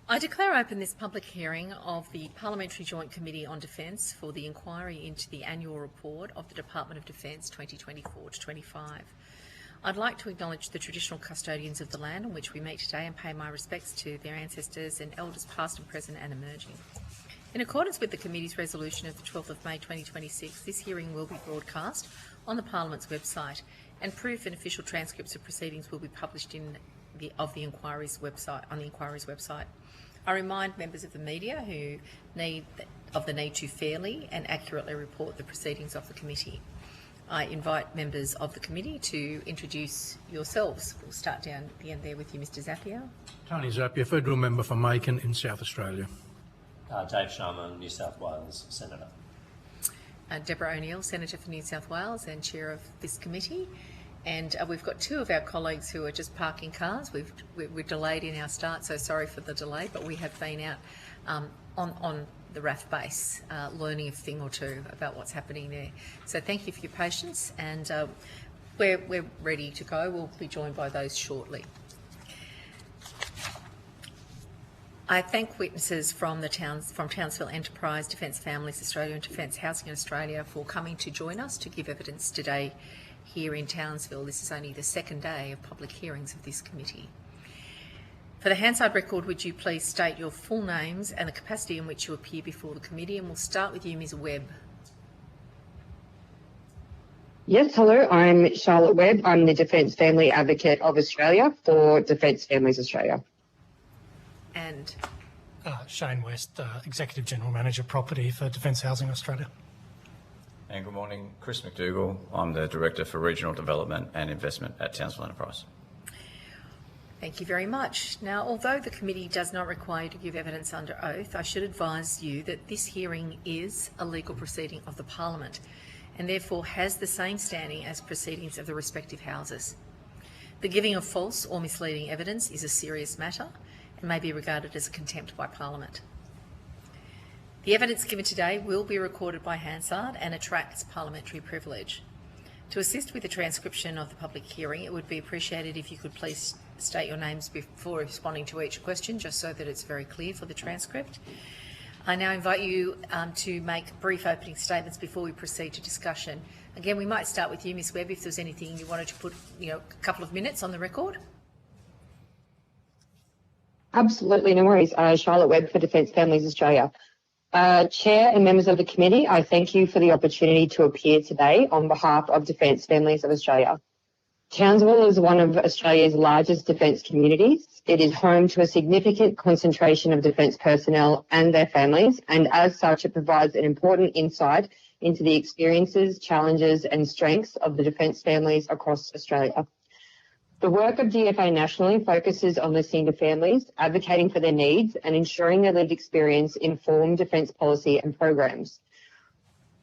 I declare open this public hearing of the Parliamentary Joint Committee on Defence for the inquiry into the annual report of the Department of Defence 2024-25. I'd like to acknowledge the traditional custodians of the land on which we meet today and pay my respects to their ancestors and elders past and present and emerging. In accordance with the Committee's resolution of the 12th of May 2026, this hearing will be broadcast on the Parliament's website, and proof and official transcripts of proceedings will be published on the inquiry's website. I remind members of the media who need to fairly and accurately report the proceedings of the committee. I invite members of the committee to introduce yourselves. We'll start down at the end there with you, Mr. Zappia. Tony Zappia, Federal Member for Macon in South Australia. Dave Sharman, New South Wales Senator. Deborah O'Neill, Senator for New South Wales and Chair of this committee. And we've got two of our colleagues who are just parking cars. We're delayed in our start, so sorry for the delay, but we have been out on the RAAF base learning a thing or two about what's happening there. So thank you for your patience, and we're ready to go. We'll be joined by those shortly. I thank witnesses from Townsville Enterprise, Defence Families Australia and Defence Housing Australia for coming to join us to give evidence today here in Townsville. This is only the second day of public hearings of this committee. For the Hansard record, would you please state your full names and the capacity in which you appear before the committee, and we'll start with you, Ms Webb. Yes, hello, I'm Charlotte Webb. I'm the Defence Family Advocate of Australia for Defence Families Australia. And Shane West, Executive General Manager Property for Defence Housing Australia. And good morning, Chris McDougall. I'm the Director for Regional Development and Investment at Townsville Enterprise. Thank you very much. Now, although the committee does not require you to give evidence under oath, I should advise you that this hearing is a legal proceeding of the Parliament and therefore has the same standing as proceedings of the respective houses. The giving of false or misleading evidence is a serious matter and may be regarded as a contempt by Parliament. The evidence given today will be recorded by Hansard and attracts parliamentary privilege. To assist with the transcription of the public hearing, it would be appreciated if you could please state your names before responding to each question, just so that it's very clear for the transcript. I now invite you to make brief opening statements before we proceed to discussion. Again, we might start with you, Ms Webb, if there's anything you wanted to put, a couple of minutes on the record. Absolutely, no worries. Charlotte Webb for Defence Families Australia. Chair and members of the committee, I thank you for the opportunity to appear today on behalf of Defence Families of Australia. Townsville is one of Australia's largest defence communities. It is home to a significant concentration of defence personnel and their families, and as such it provides an important insight into the experiences, challenges and strengths of the defence families across Australia. The work of DFA nationally focuses on listening to families, advocating for their needs and ensuring their lived experience inform defence policy and programs.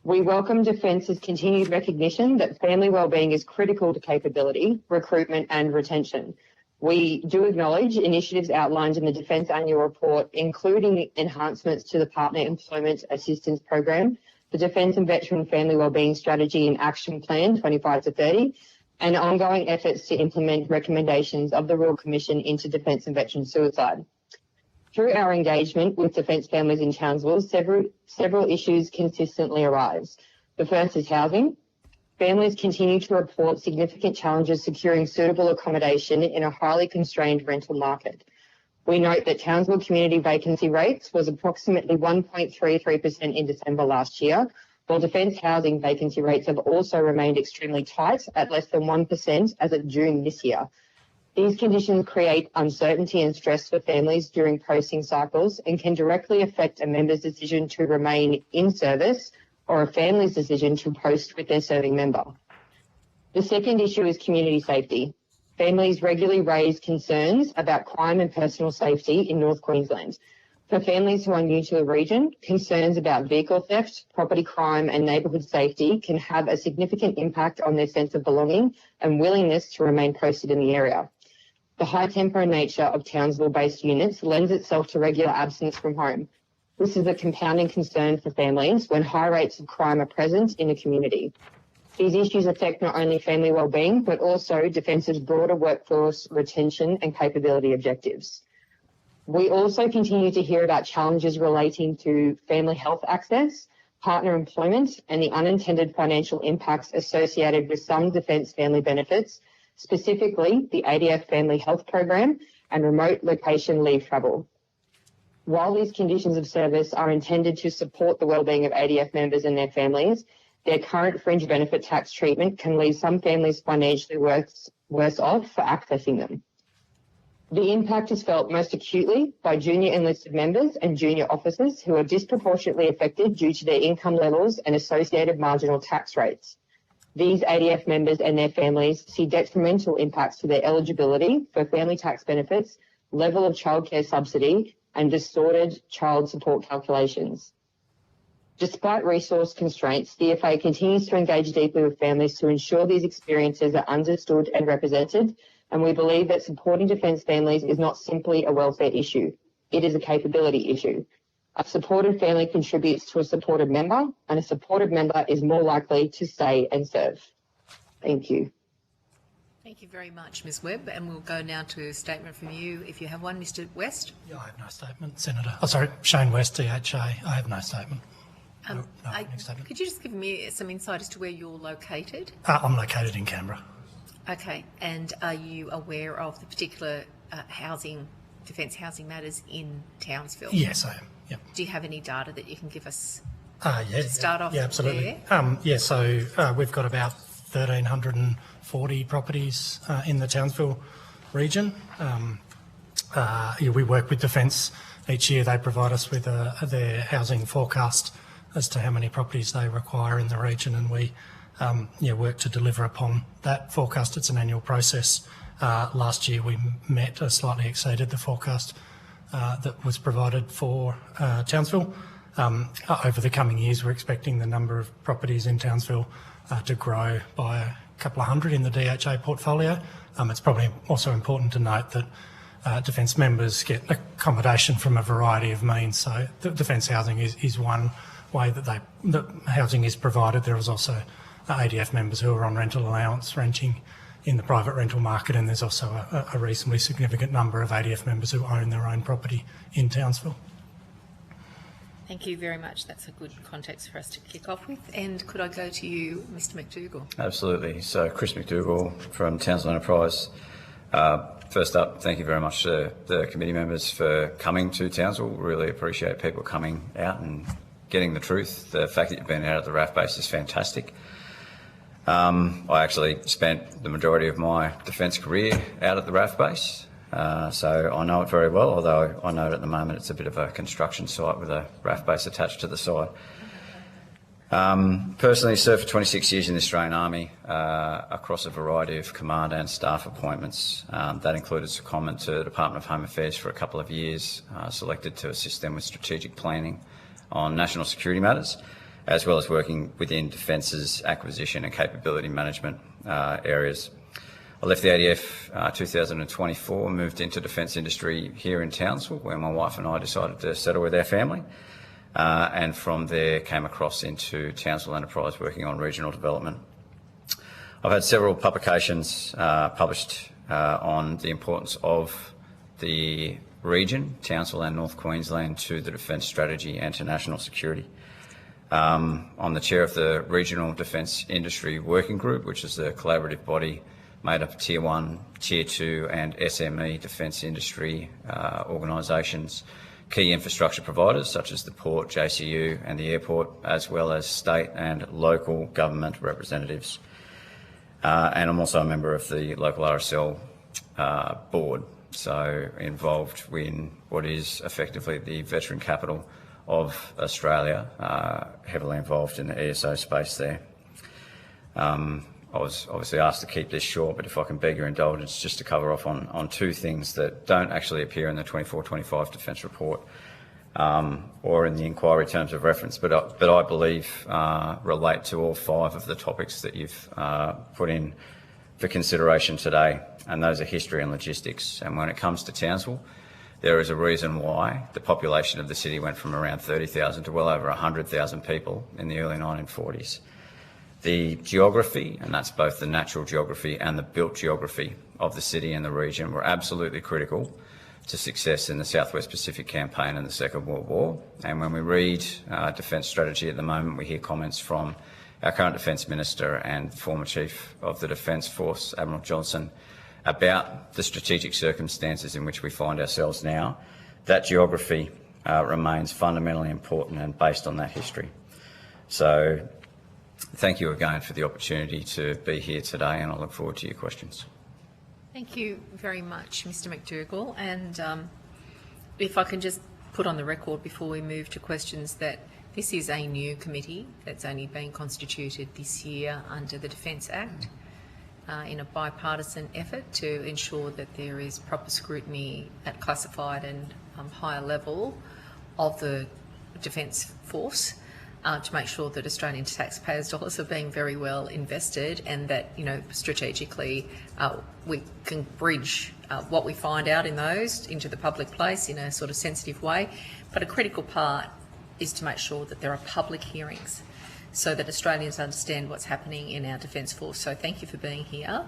We welcome Defence's continued recognition that family wellbeing is critical to capability, recruitment and retention. We do acknowledge initiatives outlined in the Defence Annual Report, including enhancements to the Partner Employment Assistance Program, the Defence and Veteran Family Wellbeing Strategy and Action Plan 25 to 30, and ongoing efforts to implement recommendations of the Royal Commission into Defence and Veteran Suicide. Through our engagement with defence families in Townsville, several issues consistently arise. The first is housing. Families continue to report significant challenges securing suitable accommodation in a highly constrained rental market. We note that Townsville community vacancy rates was approximately 1.33% in December last year, while defence housing vacancy rates have also remained extremely tight at less than 1% as of June this year. These conditions create uncertainty and stress for families during posting cycles and can directly affect a member's decision to remain in service or a family's decision to post with their serving member. The second issue is community safety. Families regularly raise concerns about crime and personal safety in North Queensland. For families who are new to the region, concerns about vehicle theft, property crime and neighbourhood safety can have a significant impact on their sense of belonging and willingness to remain posted in the area. The high tempo nature of Townsville-based units lends itself to regular absence from home. This is a compounding concern for families when high rates of crime are present in a community. These issues affect not only family wellbeing, but also Defence's broader workforce retention and capability objectives. We also continue to hear about challenges relating to family health access, partner employment, and the unintended financial impacts associated with some defence family benefits, specifically the ADF Family Health Program and remote location leave travel. While these conditions of service are intended to support the wellbeing of ADF members and their families, their current fringe benefit tax treatment can leave some families financially worse off for accessing them. The impact is felt most acutely by junior enlisted members and junior officers who are disproportionately affected due to their income levels and associated marginal tax rates. These ADF members and their families see detrimental impacts to their eligibility for family tax benefits, level of childcare subsidy, and distorted child support calculations. Despite resource constraints, the DFA continues to engage deeply with families to ensure these experiences are understood and represented, and we believe that supporting defence families is not simply a welfare issue, it is a capability issue. A supported family contributes to a supported member, and a supported member is more likely to stay and serve. Thank you. Thank you very much, Ms Webb, and we'll go now to a statement from you, if you have one. Mr West? Yeah, I have no statement, Senator. Oh, sorry, Shane West, DHA. I have no statement. Could you just give me some insight as to where you're located? I'm located in Canberra. Okay, and are you aware of the particular defence housing matters in Townsville? Yes, I am. Yep. Do you have any data that you can give us Yeah, to start off? Yeah, absolutely. There? So we've got about 1,340 properties in the Townsville region. We work with Defence each year. They provide us with their housing forecast as to how many properties they require in the region, and we work to deliver upon that forecast. It's an annual process. Last year we met or slightly exceeded the forecast that was provided for Townsville. Over the coming years, we're expecting the number of properties in Townsville to grow by a couple of hundred in the DHA portfolio. It's probably also important to note that Defence members get accommodation from a variety of means. So the Defence housing is one way that housing is provided. There is also ADF members who are on rental allowance renting in the private rental market, and there's also a reasonably significant number of ADF members who own their own property in Townsville. Thank you very much. That's a good context for us to kick off with. And could I go to you, Mr McDougall? Absolutely. So Chris McDougall from Townsville Enterprise. First up, thank you very much to the committee members for coming to Townsville. Really appreciate people coming out and getting the truth. The fact that you've been out at the RAAF base is fantastic. I actually spent the majority of my defence career out at the RAAF base, so I know it very well, although I know at the moment it's a bit of a construction site with a RAAF base attached to the side. Personally served for 26 years in the Australian Army across a variety of command and staff appointments. That included secondment to the Department of Home Affairs for a couple of years, selected to assist them with strategic planning on national security matters, as well as working within Defence's acquisition and capability management areas. I left the ADF 2024 and moved into defence industry here in Townsville, where my wife and I decided to settle with our family. And from there came across into Townsville Enterprise working on regional development. I've had several publications published on the importance of the region, Townsville and North Queensland, to the defence strategy and to national security. I'm the chair of the Regional Defence Industry Working Group, which is the collaborative body made up of Tier 1, Tier 2 and SME defence industry organisations, key infrastructure providers such as the Port, JCU and the airport, as well as state and local government representatives. And I'm also a member of the local RSL board, so involved in what is effectively the veteran capital of Australia, heavily involved in the ESO space there. I was obviously asked to keep this short, but if I can beg your indulgence just to cover off on two things that don't actually appear in the 24-25 Defence Report or in the inquiry terms of reference, but I believe relate to all five of the topics that you've put in for consideration today, and those are history and logistics. And when it comes to Townsville, there is a reason why the population of the city went from around 30,000 to well over 100,000 people in the early 1940s. The geography, and that's both the natural geography and the built geography of the city and the region, were absolutely critical to success in the Southwest Pacific Campaign and the Second World War. And when we read defence strategy at the moment, we hear comments from our current Defence Minister and former Chief of the Defence Force, Admiral Johnson, about the strategic circumstances in which we find ourselves now. That geography remains fundamentally important and based on that history. So thank you again for the opportunity to be here today, and I look forward to your questions. Thank you very much, Mr McDougall. And if I can just put on the record before we move to questions that this is a new committee that's only been constituted this year under the Defence Act in a bipartisan effort to ensure that there is proper scrutiny at classified and higher level of the Defence Force to make sure that Australian taxpayers' dollars are being very well invested, and that, you know, strategically we can bridge what we find out in those into the public place in a sort of sensitive way. But a critical part is to make sure that there are public hearings so that Australians understand what's happening in our Defence Force. So thank you for being here.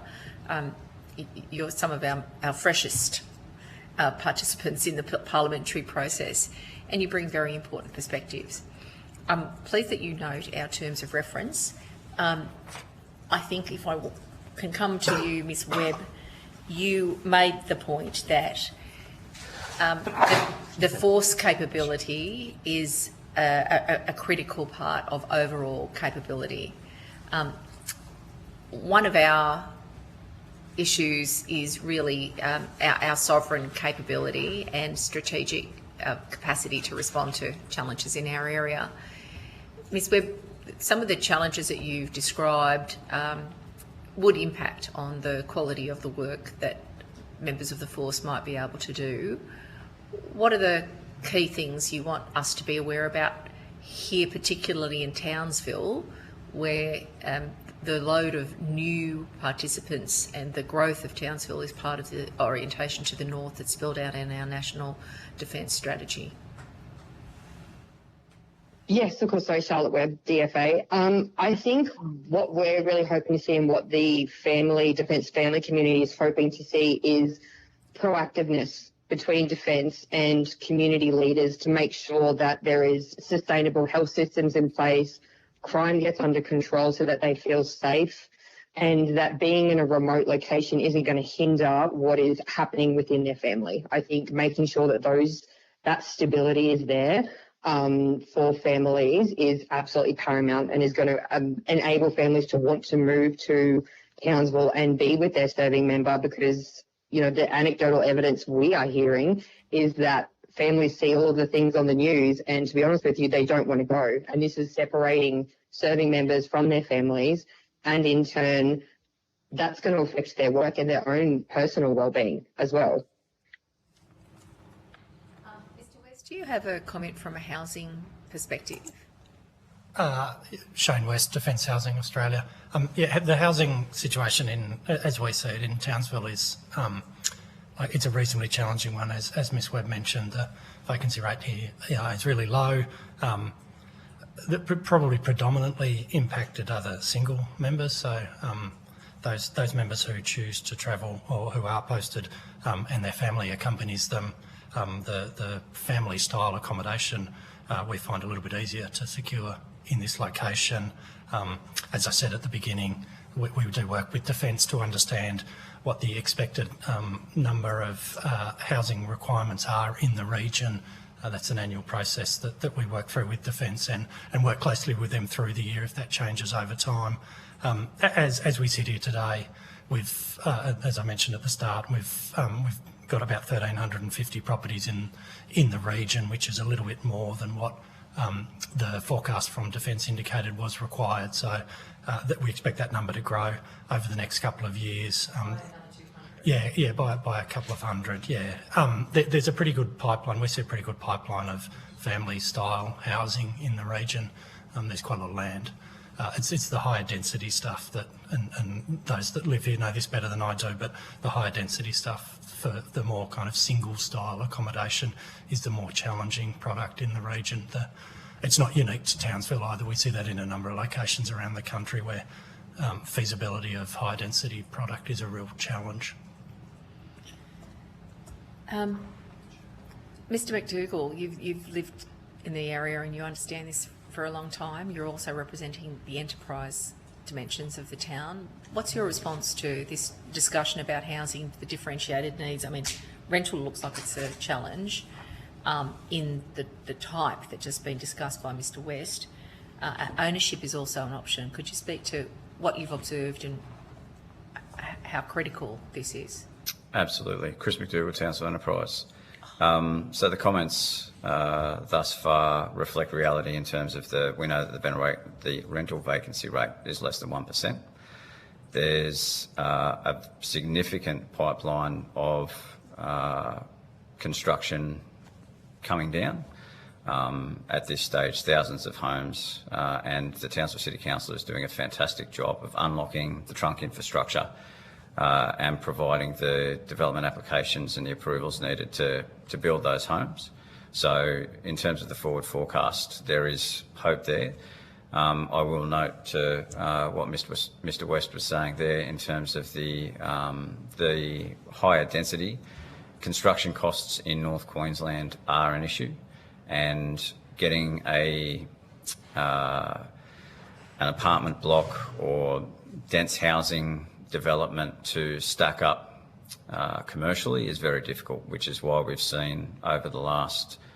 You're some of our freshest participants in the parliamentary process, and you bring very important perspectives. I'm pleased that you note our terms of reference. I think if I can come to you, Ms Webb, you made the point that the force capability is a critical part of overall capability. One of our issues is really our sovereign capability and strategic capacity to respond to challenges in our area. Ms Webb, some of the challenges that you've described would impact on the quality of the work that members of the force might be able to do. What are the key things you want us to be aware about here, particularly in Townsville, where the load of new participants and the growth of Townsville is part of the orientation to the north that's spelled out in our National Defence Strategy? Yes, of course. So Charlotte Webb, DFA. I think what we're really hoping to see and what the defence family community is hoping to see is proactiveness between defence and community leaders to make sure that there is sustainable health systems in place, crime gets under control so that they feel safe, and that being in a remote location isn't going to hinder what is happening within their family. I think making sure that that stability is there for families is absolutely paramount, and is going to enable families to want to move to Townsville and be with their serving member, because, you know, the anecdotal evidence we are hearing is that families see all of the things on the news, and to be honest with you, they don't want to go. And this is separating serving members from their families, and in turn, that's going to affect their work and their own personal well-being as well. Mr West, do you have a comment from a housing perspective? Shane West, Defence Housing Australia. The housing situation as we see it in Townsville is it's a reasonably challenging one, as Ms Webb mentioned. The vacancy rate here is really low. That probably predominantly impacted other single members, so those members who choose to travel or who are posted and their family accompanies them, the family style accommodation we find a little bit easier to secure in this location. As I said at the beginning, we do work with Defence to understand what the expected number of housing requirements are in the region. That's an annual process that we work through with Defence and work closely with them through the year if that changes over time. As we sit here today, as I mentioned at the start, we've got about 1,350 properties in the region, which is a little bit more than what the forecast from Defence indicated was required. So that we expect that number to grow over the next couple of years. By a couple of hundred, there's a pretty good pipeline. We see a pretty good pipeline of family-style housing in the region. There's quite a lot of land. It's the higher density stuff that, and those that live here know this better than I do, but the higher density stuff for the more kind of single-style accommodation is the more challenging product in the region. It's not unique to Townsville either. We see that in a number of locations around the country where feasibility of high-density product is a real challenge. Mr McDougall, you've lived in the area and you understand this for a long time. You're also representing the enterprise dimensions of the town. What's your response to this discussion about housing for differentiated needs? I mean, rental looks like it's a challenge in the type that's just been discussed by Mr West. Ownership is also an option. Could you speak to what you've observed and how critical this is? Absolutely. Chris McDougall, Townsville Enterprise. So the comments thus far reflect reality in terms of we know that the rental vacancy rate is less than 1%. There's a significant pipeline of construction coming down. At this stage, thousands of homes, and the Townsville City Council is doing a fantastic job of unlocking the trunk infrastructure and providing the development applications and the approvals needed to build those homes. So in terms of the forward forecast, there is hope there. I will note to what Mr West was saying there in terms of the higher density. Construction costs in North Queensland are an issue, and getting an apartment block or dense housing development to stack up commercially is very difficult, which is why we've seen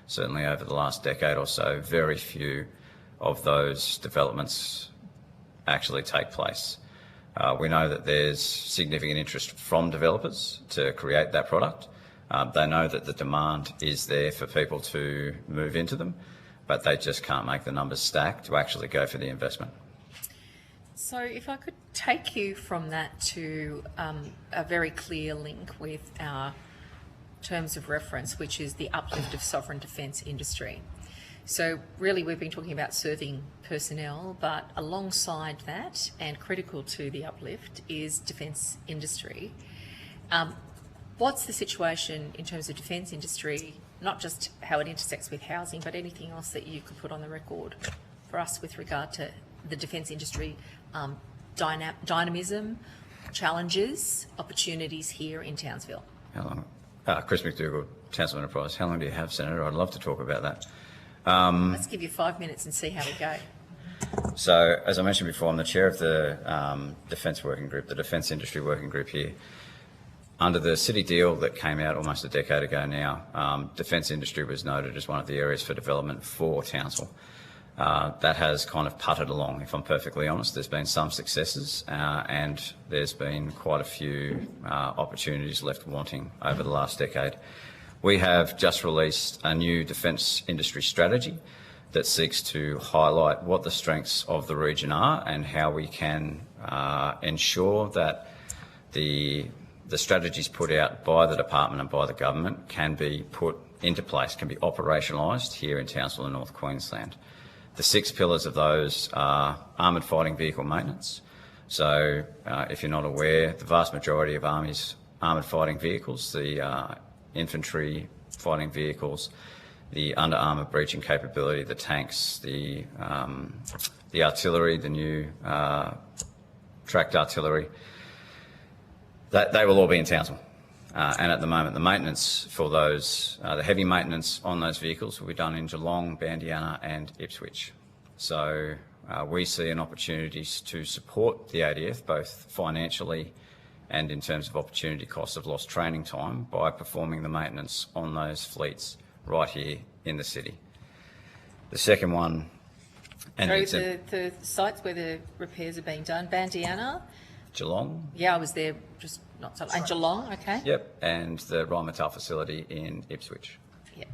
certainly over the last decade or so, very few of those developments actually take place. We know that there's significant interest from developers to create that product. They know that the demand is there for people to move into them, but they just can't make the numbers stack to actually go for the investment. So if I could take you from that to a very clear link with our terms of reference, which is the uplift of sovereign defence industry. So really we've been talking about serving personnel, but alongside that and critical to the uplift is defence industry. What's the situation in terms of defence industry, not just how it intersects with housing, but anything else that you could put on the record for us with regard to the defence industry dynamism, challenges, opportunities here in Townsville? How long? Chris McDougall, Townsville Enterprise. How long do you have, Senator? I'd love to talk about that. Let's give you 5 minutes and see how we go. So, as I mentioned before, I'm the chair of the Defence Working Group, the Defence Industry Working Group here. Under the City deal that came out almost a decade ago now, defence industry was noted as one of the areas for development for Townsville. That has kind of putted along, if I'm perfectly honest. There's been some successes and there's been quite a few opportunities left wanting over the last decade. We have just released a new defence industry strategy that seeks to highlight what the strengths of the region are and how we can ensure that the strategies put out by the department and by the government can be put into place, can be operationalised here in Townsville and North Queensland. The 6 pillars of those are armoured fighting vehicle maintenance. So if you're not aware, the vast majority of Army's armoured fighting vehicles, the infantry fighting vehicles, the under armour breaching capability, the tanks, the artillery, the new tracked artillery, they will all be in Townsville. And at the moment, the maintenance for those, the heavy maintenance on those vehicles will be done in Geelong, Bandiana and Ipswich. So we see an opportunity to support the ADF, both financially and in terms of opportunity costs of lost training time, by performing the maintenance on those fleets right here in the city. The second one... And sorry, the sites where the repairs are being done, Bandiana? Geelong. Yeah, I was there just not so long. And Geelong, okay. Yep, and the Rheinmetall facility in Ipswich. Yep.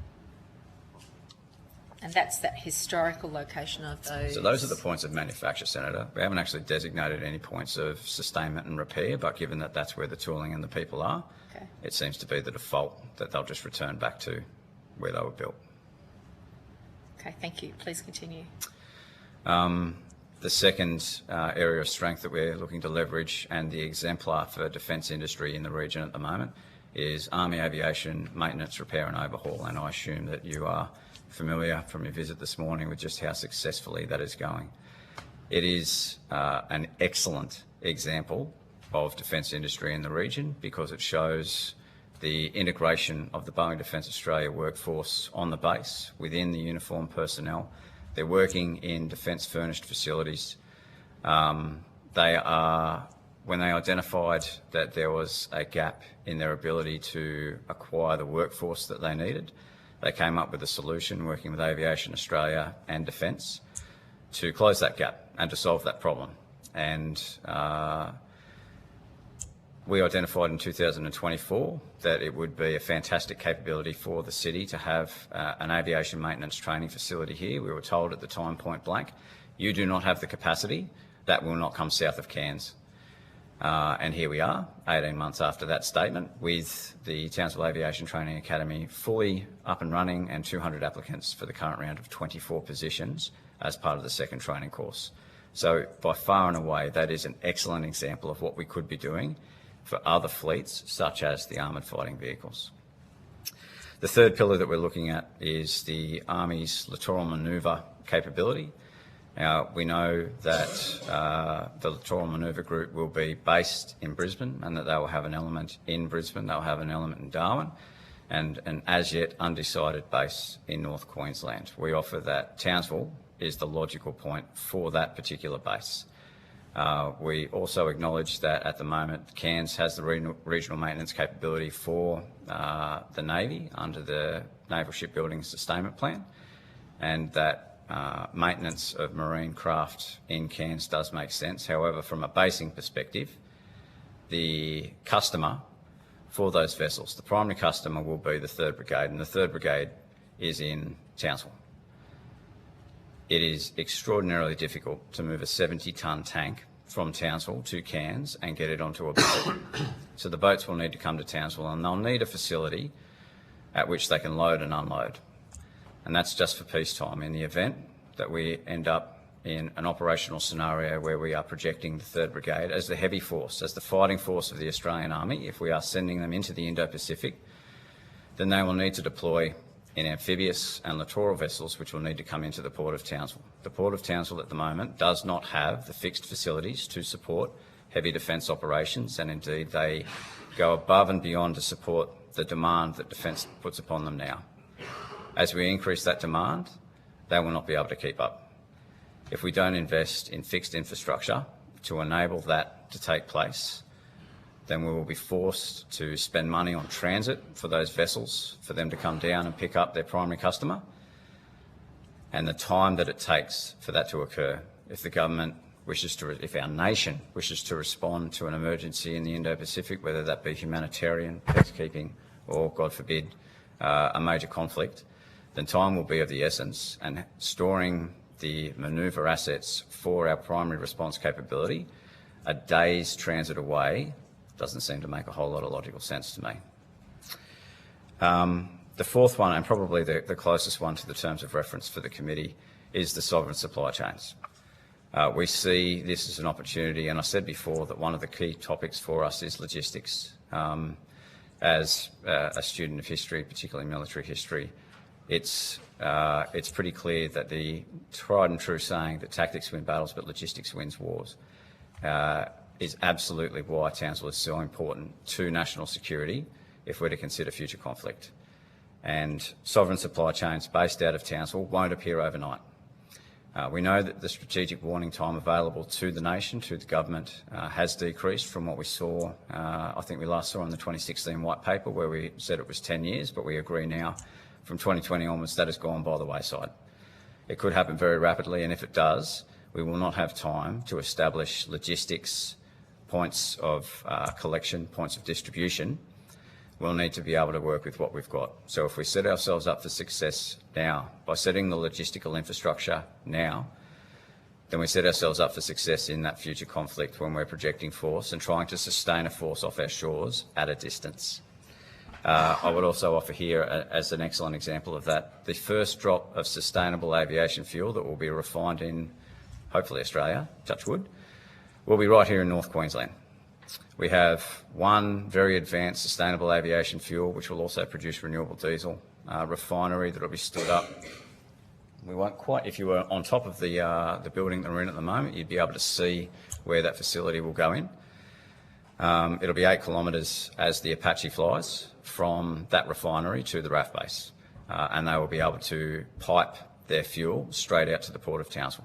And that's that historical location of those. So those are the points of manufacture, Senator. We haven't actually designated any points of sustainment and repair, but given that that's where the tooling and the people are, okay, it seems to be the default that they'll just return back to where they were built. Okay, thank you. Please continue. The second area of strength that we're looking to leverage, and the exemplar for defence industry in the region at the moment, is Army aviation maintenance, repair and overhaul. And I assume that you are familiar from your visit this morning with just how successfully that is going. It is an excellent example of defence industry in the region because it shows the integration of the Boeing Defence Australia workforce on the base within the uniformed personnel. They're working in defence furnished facilities. When they identified that there was a gap in their ability to acquire the workforce that they needed, they came up with a solution working with Aviation Australia and Defence to close that gap and to solve that problem. And we identified in 2024 that it would be a fantastic capability for the city to have an aviation maintenance training facility here. We were told at the time, point blank, you do not have the capacity, that will not come south of Cairns. And here we are, 18 months after that statement, with the Townsville Aviation Training Academy fully up and running and 200 applicants for the current round of 24 positions as part of the second training course. So by far and away, that is an excellent example of what we could be doing for other fleets, such as the armoured fighting vehicles. The third pillar that we're looking at is the Army's littoral manoeuvre capability. Now, we know that the Littoral Manoeuvre Group will be based in Brisbane and that they will have an element in Brisbane, they'll have an element in Darwin, and an as yet undecided base in North Queensland. We offer that Townsville is the logical point for that particular base. We also acknowledge that at the moment Cairns has the regional maintenance capability for the Navy under the Naval Shipbuilding Sustainment Plan, and that maintenance of marine craft in Cairns does make sense. However, from a basing perspective, the customer for those vessels, the primary customer will be the 3rd Brigade, and the 3rd Brigade is in Townsville. It is extraordinarily difficult to move a 70-tonne tank from Townsville to Cairns and get it onto a boat. So the boats will need to come to Townsville, and they'll need a facility at which they can load and unload. And that's just for peacetime. In the event that we end up in an operational scenario where we are projecting the 3rd Brigade as the heavy force, as the fighting force of the Australian Army, if we are sending them into the Indo-Pacific, then they will need to deploy in amphibious and littoral vessels, which will need to come into the Port of Townsville. The Port of Townsville at the moment does not have the fixed facilities to support heavy defence operations, and indeed they go above and beyond to support the demand that Defence puts upon them now. As we increase that demand, they will not be able to keep up. If we don't invest in fixed infrastructure to enable that to take place, then we will be forced to spend money on transit for those vessels, for them to come down and pick up their primary customer. And the time that it takes for that to occur, if the government wishes to, if our nation wishes to respond to an emergency in the Indo-Pacific, whether that be humanitarian, peacekeeping, or, God forbid, a major conflict, then time will be of the essence, and storing the manoeuvre assets for our primary response capability a day's transit away doesn't seem to make a whole lot of logical sense to me. The fourth one, and probably the closest one to the terms of reference for the committee, is the sovereign supply chains. We see this as an opportunity, and I said before that one of the key topics for us is logistics. As a student of history, particularly military history, it's pretty clear that the tried and true saying that tactics win battles but logistics wins wars is absolutely why Townsville is so important to national security if we're to consider future conflict. And sovereign supply chains based out of Townsville won't appear overnight. We know that the strategic warning time available to the nation, to the government, has decreased from what we saw, I think we last saw in the 2016 white paper where we said it was 10 years, but we agree now from 2020 onwards that has gone by the wayside. It could happen very rapidly, and if it does, we will not have time to establish logistics, points of collection, points of distribution. We'll need to be able to work with what we've got. So if we set ourselves up for success now, by setting the logistical infrastructure now, then we set ourselves up for success in that future conflict when we're projecting force and trying to sustain a force off our shores at a distance. I would also offer here, as an excellent example of that, the first drop of sustainable aviation fuel that will be refined in, hopefully Australia, touch wood, will be right here in North Queensland. We have one very advanced sustainable aviation fuel which will also produce renewable diesel refinery that will be stood up. We won't quite, if you were on top of the building that we're in at the moment, you'd be able to see where that facility will go in. It'll be 8 kilometres as the Apache flies from that refinery to the RAAF base, and they will be able to pipe their fuel straight out to the port of Townsville.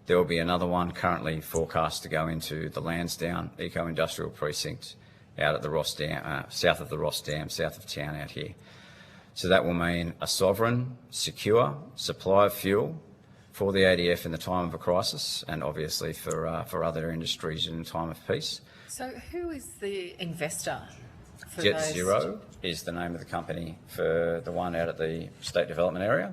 There will be another one currently forecast to go into the Lansdowne Eco-Industrial Precinct out at the Ross Dam, south of the Ross Dam, south of town out here. So that will mean a sovereign, secure supply of fuel for the ADF in the time of a crisis, and obviously for other industries in a time of peace. So who is the investor for Jet those? Zero is the name of the company for the one out at the State Development Area,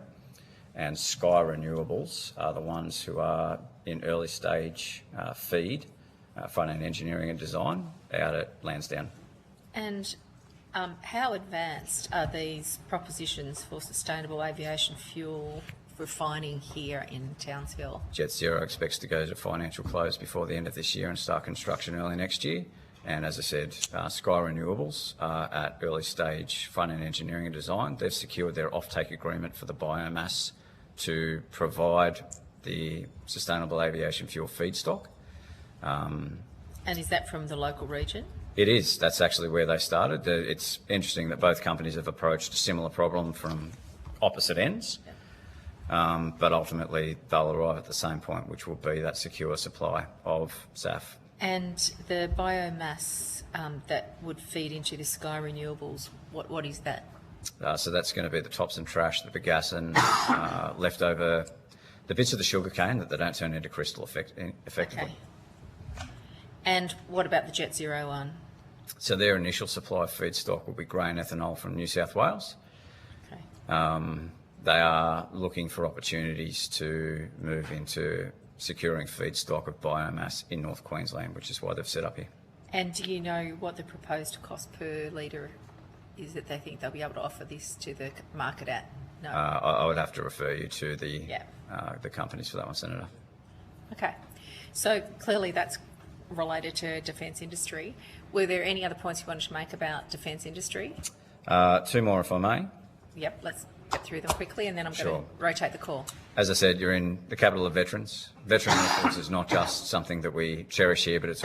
and Sky Renewables are the ones who are in early stage FEED, front-end engineering and design, out at Lansdowne. And how advanced are these propositions for sustainable aviation fuel refining here in Townsville? Jet Zero expects to go to financial close before the end of this year and start construction early next year. And as I said, Sky Renewables are at early stage front-end engineering and design. They've secured their offtake agreement for the biomass to provide the sustainable aviation fuel feedstock. And is that from the local region? It is. That's actually where they started. It's interesting that both companies have approached a similar problem from opposite ends, but ultimately they'll arrive at the same point, which will be that secure supply of SAF. And the biomass that would feed into the Sky Renewables, what is that? So that's going to be the tops and trash, the bagasse, leftover, the bits of the sugar cane that they don't turn into crystal effectively. Okay. And what about the Jet Zero one? So their initial supply of feedstock will be grain ethanol from New South Wales. Okay. They are looking for opportunities to move into securing feedstock of biomass in North Queensland, which is why they've set up here. And do you know what the proposed cost per litre is that they think they'll be able to offer this to the market at? No. I would have to refer you to the companies for that one, Senator. Okay. So clearly that's related to defence industry. Were there any other points you wanted to make about defence industry? 2 more, if I may. Yep, let's get through them quickly and then I'm Sure. going to rotate the call. As I said, you're in the capital of veterans. Veteran workforce is not just something that we cherish here, but it's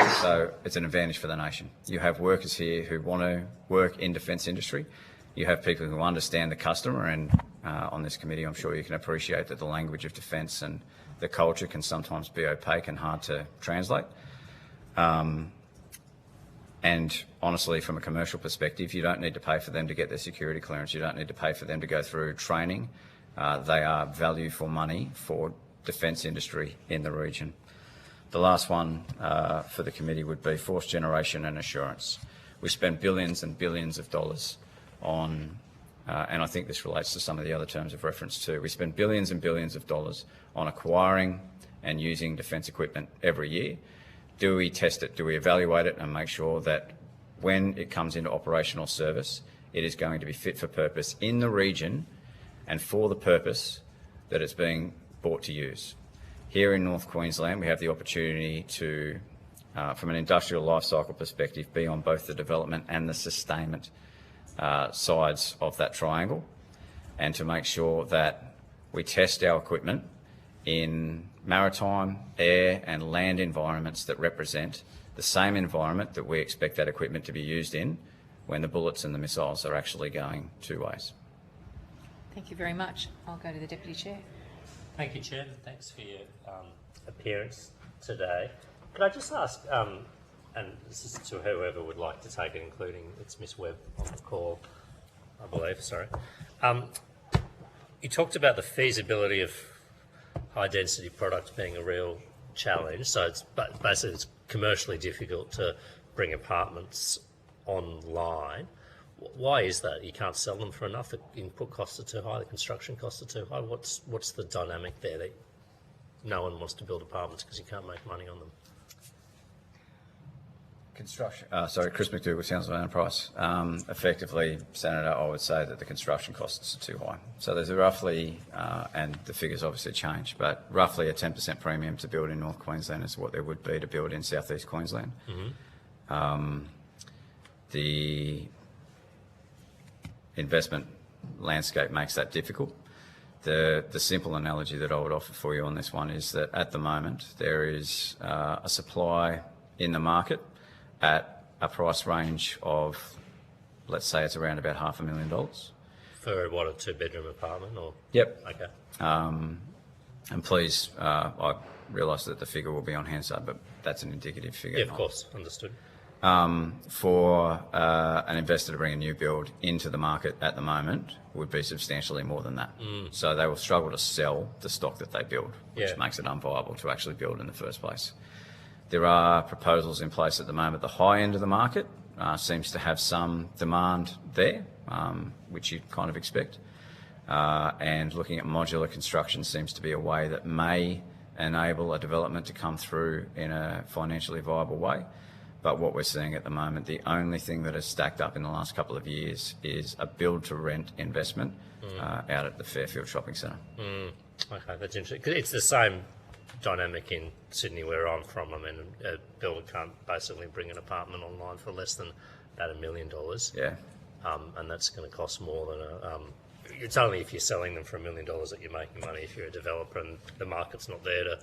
an advantage for the nation. You have workers here who want to work in defence industry. You have people who understand the customer, and on this committee I'm sure you can appreciate that the language of defence and the culture can sometimes be opaque and hard to translate. And honestly, from a commercial perspective, you don't need to pay for them to get their security clearance. You don't need to pay for them to go through training. They are value for money for defence industry in the region. The last one for the committee would be force generation and assurance. We spend billions and billions of dollars on, and I think this relates to some of the other terms of reference too, we spend billions and billions of dollars on acquiring and using defence equipment every year. Do we test it? Do we evaluate it and make sure that when it comes into operational service, it is going to be fit for purpose in the region and for the purpose that it's being bought to use? Here in North Queensland, we have the opportunity to, from an industrial life cycle perspective, be on both the development and the sustainment sides of that triangle, and to make sure that we test our equipment in maritime, air and land environments that represent the same environment that we expect that equipment to be used in when the bullets and the missiles are actually going 2 ways. Thank you very much. I'll go to the Deputy Chair. Thank you, Chair. Thanks for your appearance today. Could I just ask, and this is to whoever would like to take it, including it's Ms Webb on the call, I believe, sorry. You talked about the feasibility of high-density products being a real challenge. So it's basically it's commercially difficult to bring apartments online. Why is that? You can't sell them for enough. The input costs are too high. The construction costs are too high. What's the dynamic there that no one wants to build apartments because you can't make money on them? Construction. Chris McDougall, Townsville Enterprise. Effectively, Senator, I would say that the construction costs are too high. So there's a roughly, and the figures obviously change, but roughly a 10% premium to build in North Queensland is what there would be to build in South East Queensland. Mm-hmm. The investment landscape makes that difficult. The simple analogy that I would offer for you on this one is that at the moment there is a supply in the market at a price range of, let's say it's around about $500,000. For what, a 2-bedroom apartment or? Yep. Okay. And please, I realise that the figure will be on Hansard, but that's an indicative figure. Yeah, of course, understood. For an investor to bring a new build into the market at the moment would be substantially more than that. So they will struggle to sell the stock that they build, which makes it unviable to actually build in the first place. There are proposals in place at the moment. The high end of the market seems to have some demand there, which you'd kind of expect. And looking at modular construction seems to be a way that may enable a development to come through in a financially viable way. But what we're seeing at the moment, the only thing that has stacked up in the last couple of years is a build-to-rent investment out at the Fairfield Shopping Centre. Okay, that's interesting. 'Cause it's the same dynamic in Sydney where I'm from. I mean, a builder can't basically bring an apartment online for less than about $1 million. Yeah. And that's going to cost more than it's only if you're selling them for $1 million that you're making money. If you're a developer and the market's not there to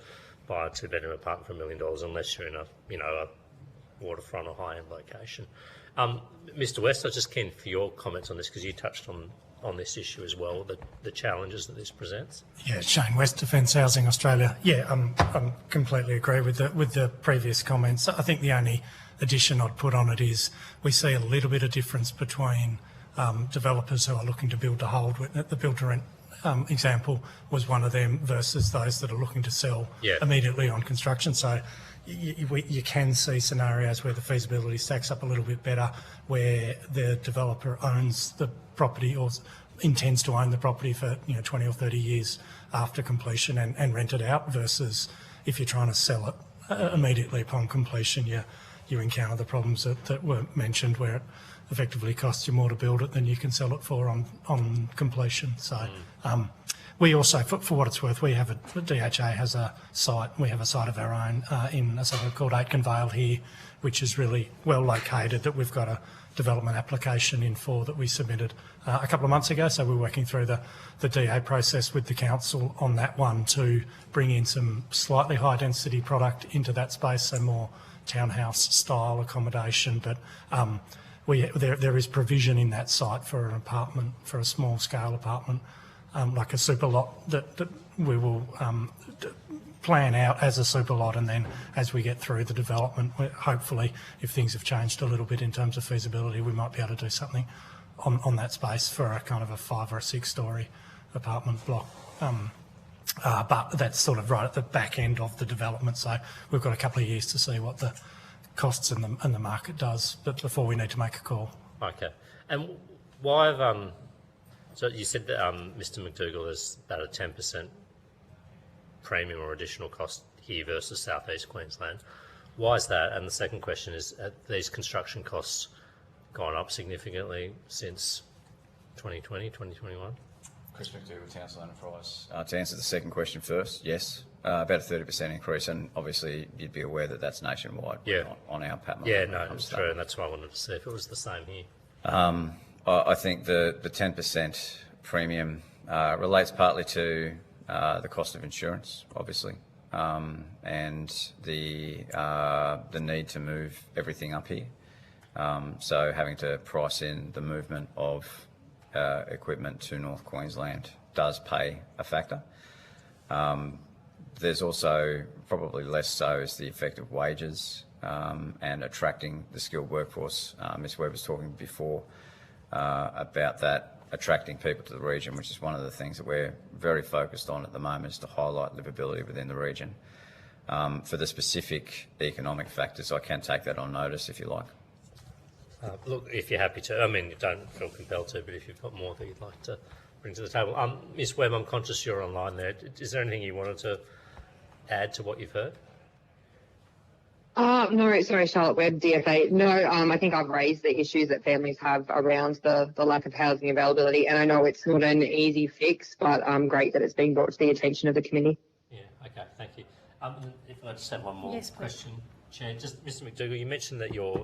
buy a 2-bedroom apartment for $1 million, unless you're in a waterfront or high-end location. Mr. West, I was just keen for your comments on this because you touched on this issue as well, the challenges that this presents. Yeah, Shane West, Defence Housing Australia. Yeah, I'm completely agree with the previous comments. I think the only addition I'd put on it is we see a little bit of difference between developers who are looking to build to hold. The build to rent example was one of them versus those that are looking to sell immediately on construction. So you can see scenarios where the feasibility stacks up a little bit better, where the developer owns the property or intends to own the property for 20 or 30 years after completion and rent it out, versus if you're trying to sell it immediately upon completion, you encounter the problems that were mentioned, where it effectively costs you more to build it than you can sell it for on completion. So we also, for what it's worth, the DHA has a site. We have a site of our own in a suburb called Aitken Vale here, which is really well located, that we've got a development application in for that we submitted a couple of months ago. So we're working through the DA process with the council on that one to bring in some slightly high density product into that space, so more townhouse style accommodation. But there is provision in that site for an apartment, for a small scale apartment, like a super lot that we will plan out as a super lot, and then as we get through the development, hopefully, if things have changed a little bit in terms of feasibility, we might be able to do something on that space for a kind of a 5 or 6 story apartment block. But that's sort of right at the back end of the development, so we've got a couple of years to see what the costs and the market does, but before we need to make a call. Okay. And why have so you said that Mr. McDougall is about a 10% premium or additional cost here versus South East Queensland. Why is that? And the second question is, have these construction costs gone up significantly since 2020, 2021? Chris McDougall, Townsville Enterprise. To answer the second question first, yes, about a 30% increase, and obviously you'd be aware that that's nationwide on our pattern. Yeah, no, it's true, and that's why I wanted to see if it was the same here. I think the 10% premium relates partly to the cost of insurance, obviously, and the need to move everything up here. So having to price in the movement of equipment to North Queensland does pay a factor. There's also, probably less so, is the effect of wages and attracting the skilled workforce. Ms Webb was talking before about that, attracting people to the region, which is one of the things that we're very focused on at the moment, is to highlight livability within the region. For the specific economic factors, I can take that on notice if you like. Look, if you're happy to, I mean, you don't feel compelled to, but if you've got more that you'd like to bring to the table. Ms Webb, I'm conscious you're online there. Is there anything you wanted to add to what you've heard? No, sorry, Charlotte Webb, DFA. No, I think I've raised the issues that families have around the lack of housing availability, and I know it's not an easy fix, but great that it's being brought to the attention of the committee. Yeah, okay, thank you. If I just have one more Yes, question, Chair. Just, Mr McDougall, you mentioned that your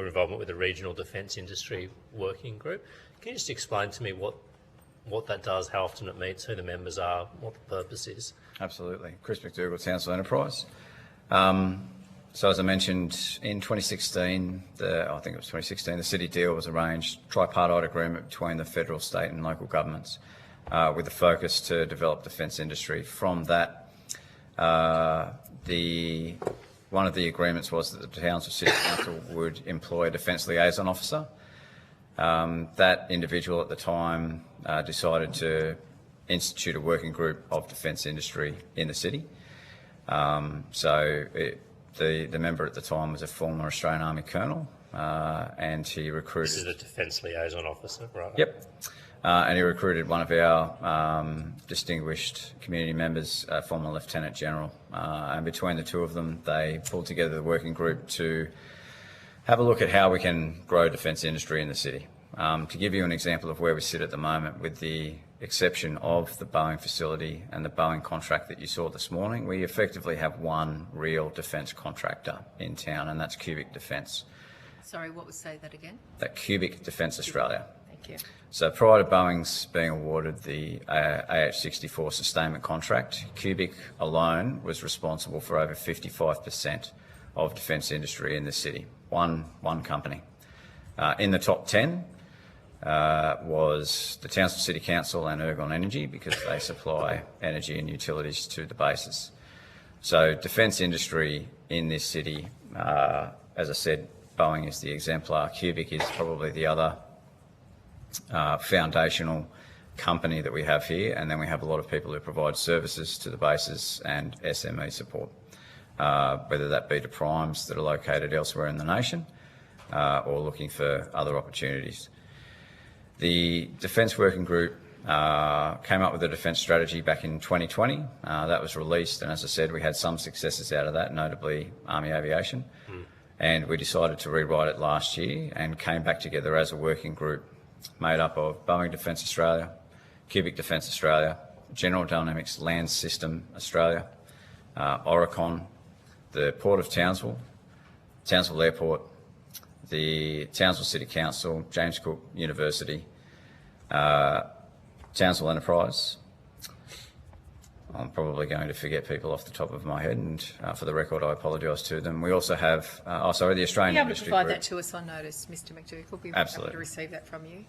involvement with the Regional Defence Industry Working Group. Can you just explain to me what that does, how often it meets, who the members are, what the purpose is? Absolutely. Chris McDougall, Townsville Enterprise. So as I mentioned, in 2016, I think it was 2016, the City deal was arranged, tripartite agreement between the federal, state and local governments with a focus to develop defence industry. From that, one of the agreements was that the Townsville City Council would employ a defence liaison officer. That individual at the time decided to institute a working group of defence industry in the city. The member at the time was a former Australian Army colonel, and he recruited... This is the Defence Liaison Officer, right? Yep. And he recruited one of our distinguished community members, a former Lieutenant General. And between the two of them, they pulled together the working group to have a look at how we can grow defence industry in the city. To give you an example of where we sit at the moment, with the exception of the Boeing facility and the Boeing contract that you saw this morning, we effectively have one real defence contractor in town, and that's Cubic Defence. Sorry, what was, say that again? That Cubic Defence Australia. Thank you. So prior to Boeing's being awarded the AH-64 sustainment contract, Cubic alone was responsible for over 55% of defence industry in the city. One company. In the top 10 was the Townsville City Council and Ergon Energy, because they supply energy and utilities to the bases. So defence industry in this city, as I said, Boeing is the exemplar. Cubic is probably the other foundational company that we have here, and then we have a lot of people who provide services to the bases and SME support, whether that be to primes that are located elsewhere in the nation or looking for other opportunities. The Defence Working Group came up with a defence strategy back in 2020. That was released, and as I said, we had some successes out of that, notably Army Aviation. And we decided to rewrite it last year and came back together as a working group made up of Boeing Defence Australia, Cubic Defence Australia, General Dynamics Land System Australia, Oricon, the Port of Townsville, Townsville Airport, the Townsville City Council, James Cook University, Townsville Enterprise. I'm probably going to forget people off the top of my head, and for the record, I apologise to them. We also have, the Australian Industry Group. Be able to provide that to us on notice, Mr McDougall. We'll be happy to receive that from you.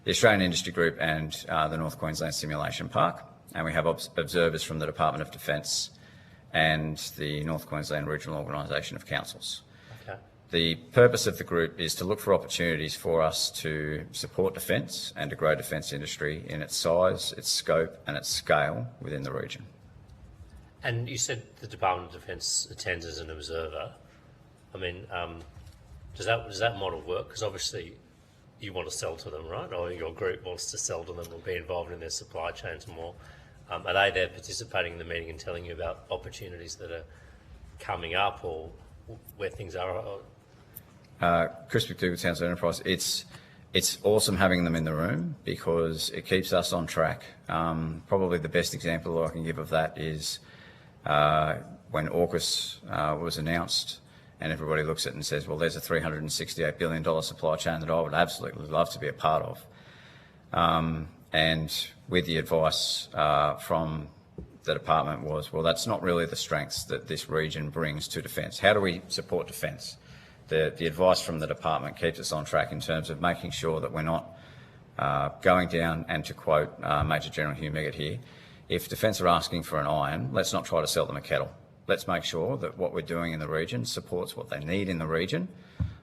The Australian Industry Group and the North Queensland Simulation Park, and we have observers from the Department of Defence and the North Queensland Regional Organisation of Councils. Okay. The purpose of the group is to look for opportunities for us to support defence and to grow defence industry in its size, its scope and its scale within the region. And you said the Department of Defence attends as an observer. I mean, does that model work? Because obviously you want to sell to them, right? Or your group wants to sell to them or be involved in their supply chains more. Are they there participating in the meeting and telling you about opportunities that are coming up or where things are? Chris McDougall, Townsville Enterprise, it's awesome having them in the room because it keeps us on track. Probably the best example I can give of that is when AUKUS was announced, and everybody looks at it and says, well, there's a $368 billion supply chain that I would absolutely love to be a part of. And with the advice from the department was, well, that's not really the strengths that this region brings to defence. How do we support defence? The advice from the department keeps us on track in terms of making sure that we're not going down, and to quote Major General Hugh Meggett here, if Defence are asking for an iron, let's not try to sell them a kettle. Let's make sure that what we're doing in the region supports what they need in the region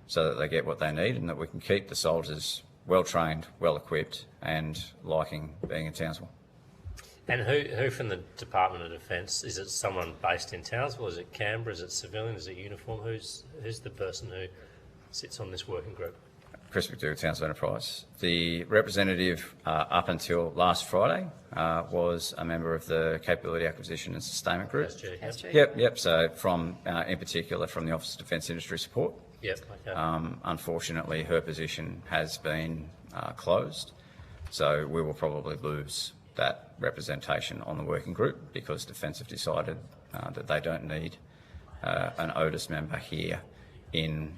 so that they get what they need and that we can keep the soldiers well trained, well equipped and liking being in Townsville. And who from the Department of Defence? Is it someone based in Townsville? Is it Canberra? Is it civilian? Is it uniform? Who's the person who sits on this working group? Chris McDougall, Townsville Enterprise. The representative up until last Friday was a member of the Capability Acquisition and Sustainment Group. Yep. So from, in particular, from the Office of Defence Industry Support. Yep. Okay. Unfortunately, her position has been closed, so we will probably lose that representation on the working group because Defence have decided that they don't need an ODIS member here in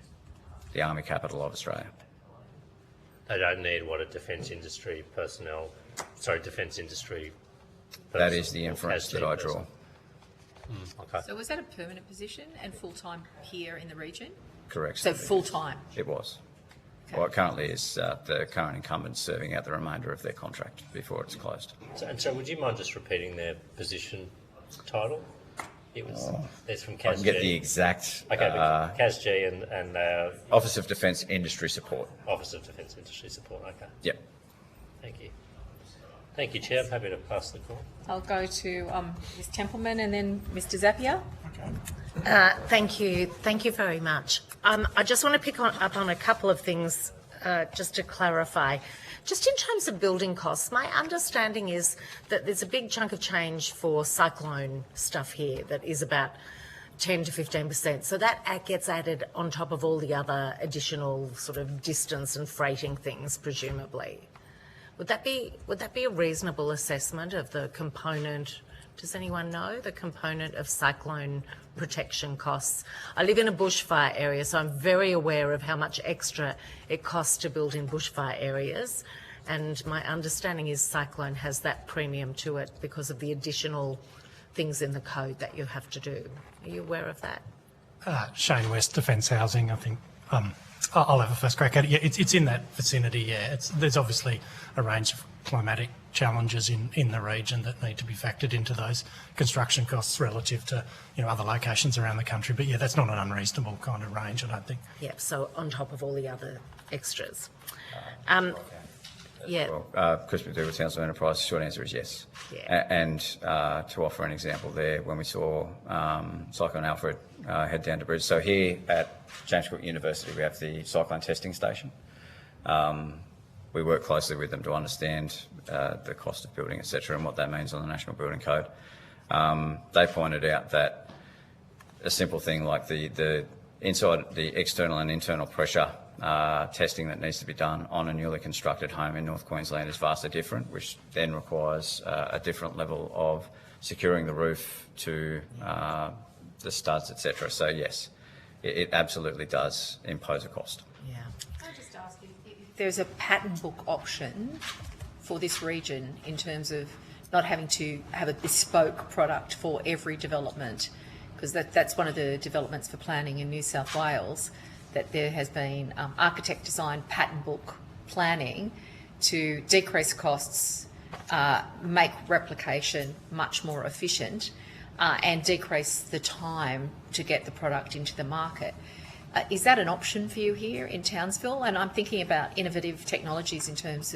the Army capital of Australia. They don't need what a defence industry personnel. Sorry, defence industry. That is the inference that I draw. Okay. So was that a permanent position and full-time here in the region? Correct. So full-time? It was. Okay. Well, it currently is the current incumbent serving out the remainder of their contract before it's closed. So would you mind just repeating their position title? It was. It's from I CAS can G. get the exact Okay, but CAS G and Office of Defence Industry Support. Office of Defence Industry Support. Okay. Yep. Thank you. Thank you, Chair. I'm happy to pass the call. I'll go to Ms Templeman and then Mr Zapier. Thank you. Thank you very much. I just want to pick up on a couple of things just to clarify. Just in terms of building costs, my understanding is that there's a big chunk of change for cyclone stuff here that is about 10 to 15%. So that gets added on top of all the other additional sort of distance and freighting things, presumably. Would that be a reasonable assessment of the component? Does anyone know the component of cyclone protection costs? I live in a bushfire area, so I'm very aware of how much extra it costs to build in bushfire areas. And my understanding is cyclone has that premium to it because of the additional things in the code that you have to do. Are you aware of that? Shane West, Defence Housing, I think. I'll have a first crack at it. Yeah, it's in that vicinity, yeah. There's obviously a range of climatic challenges in the region that need to be factored into those construction costs relative to, other locations around the country. But yeah, that's not an unreasonable kind of range, I don't think. Yeah, so on top of all the other extras. Yeah. Well, Chris McDougall, Townsville Enterprise, the short answer is yes. Yeah. And to offer an example there, when we saw Cyclone Alfred head down to Bridge. So here at James Cook University, we have the cyclone testing station. We work closely with them to understand the cost of building, etc., and what that means on the National Building Code. They pointed out that a simple thing like the external and internal pressure testing that needs to be done on a newly constructed home in North Queensland is vastly different, which then requires a different level of securing the roof to the studs, etc. So yes, it absolutely does impose a cost. Yeah. Can I just ask if there's a pattern book option for this region in terms of not having to have a bespoke product for every development? Because that's one of the developments for planning in New South Wales, that there has been architect design pattern book planning to decrease costs, make replication much more efficient, and decrease the time to get the product into the market. Is that an option for you here in Townsville? And I'm thinking about innovative technologies in terms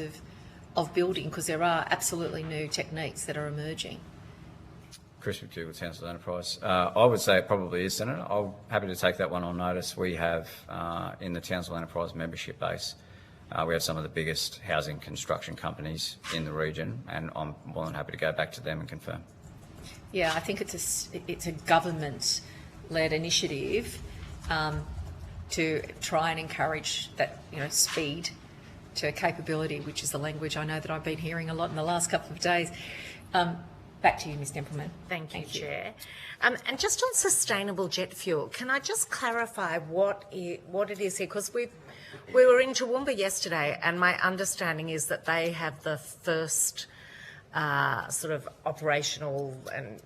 of building, because there are absolutely new techniques that are emerging. Chris McDougall, Townsville Enterprise. I would say it probably is, Senator. I'm happy to take that one on notice. We have, in the Townsville Enterprise membership base, we have some of the biggest housing construction companies in the region, and I'm more than happy to go back to them and confirm. Yeah, I think it's a government-led initiative to try and encourage that, speed to capability, which is the language I know that I've been hearing a lot in the last couple of days. Back to you, Ms Templeman. Thank you, Chair. And just on sustainable jet fuel, can I just clarify what it is here? Because we were in Toowoomba yesterday, and my understanding is that they have the first sort of operational and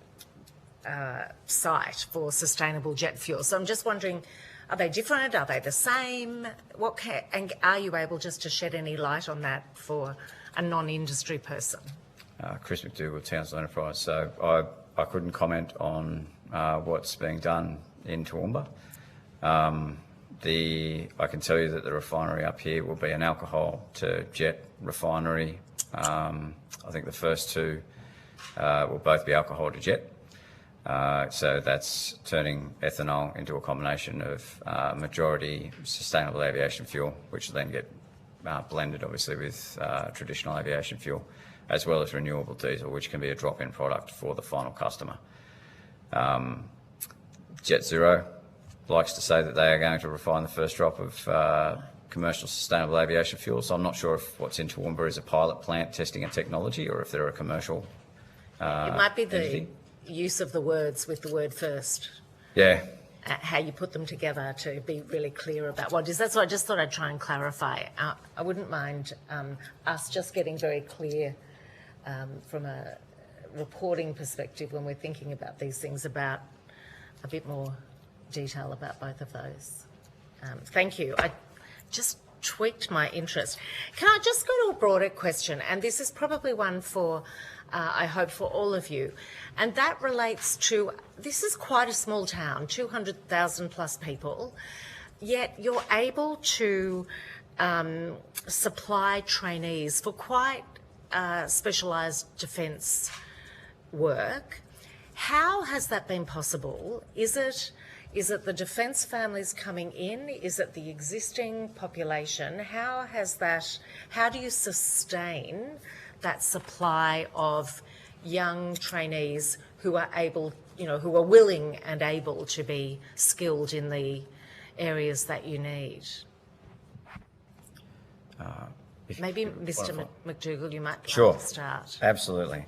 site for sustainable jet fuel. So I'm just wondering, are they different? Are they the same? And are you able just to shed any light on that for a non-industry person? Chris McDougall, Townsville Enterprise. So I couldn't comment on what's being done in Toowoomba. I can tell you that the refinery up here will be an alcohol to jet refinery. I think the first two will both be alcohol to jet. So that's turning ethanol into a combination of majority sustainable aviation fuel, which will then get blended obviously with traditional aviation fuel, as well as renewable diesel, which can be a drop-in product for the final customer. Jet Zero likes to say that they are going to refine the first drop of commercial sustainable aviation fuel, so I'm not sure if what's in Toowoomba is a pilot plant testing a technology or if they're a commercial It might be the entity. use of the words with the word first. Yeah. How you put them together to be really clear about what it is. That's why I just thought I'd try and clarify. I wouldn't mind us just getting very clear from a reporting perspective, when we're thinking about these things, about a bit more detail about both of those. Thank you. I just tweaked my interest. Can I just go to a broader question? And this is probably one for, I hope, for all of you. And that relates to, this is quite a small town, 200,000 plus people, yet you're able to supply trainees for quite specialised defence work. How has that been possible? Is it the defence families coming in? Is it the existing population? How do you sustain that supply of young trainees who are able, who are willing and able to be skilled in the areas that you need? Maybe Mr. McDougall, you might like to start. Absolutely.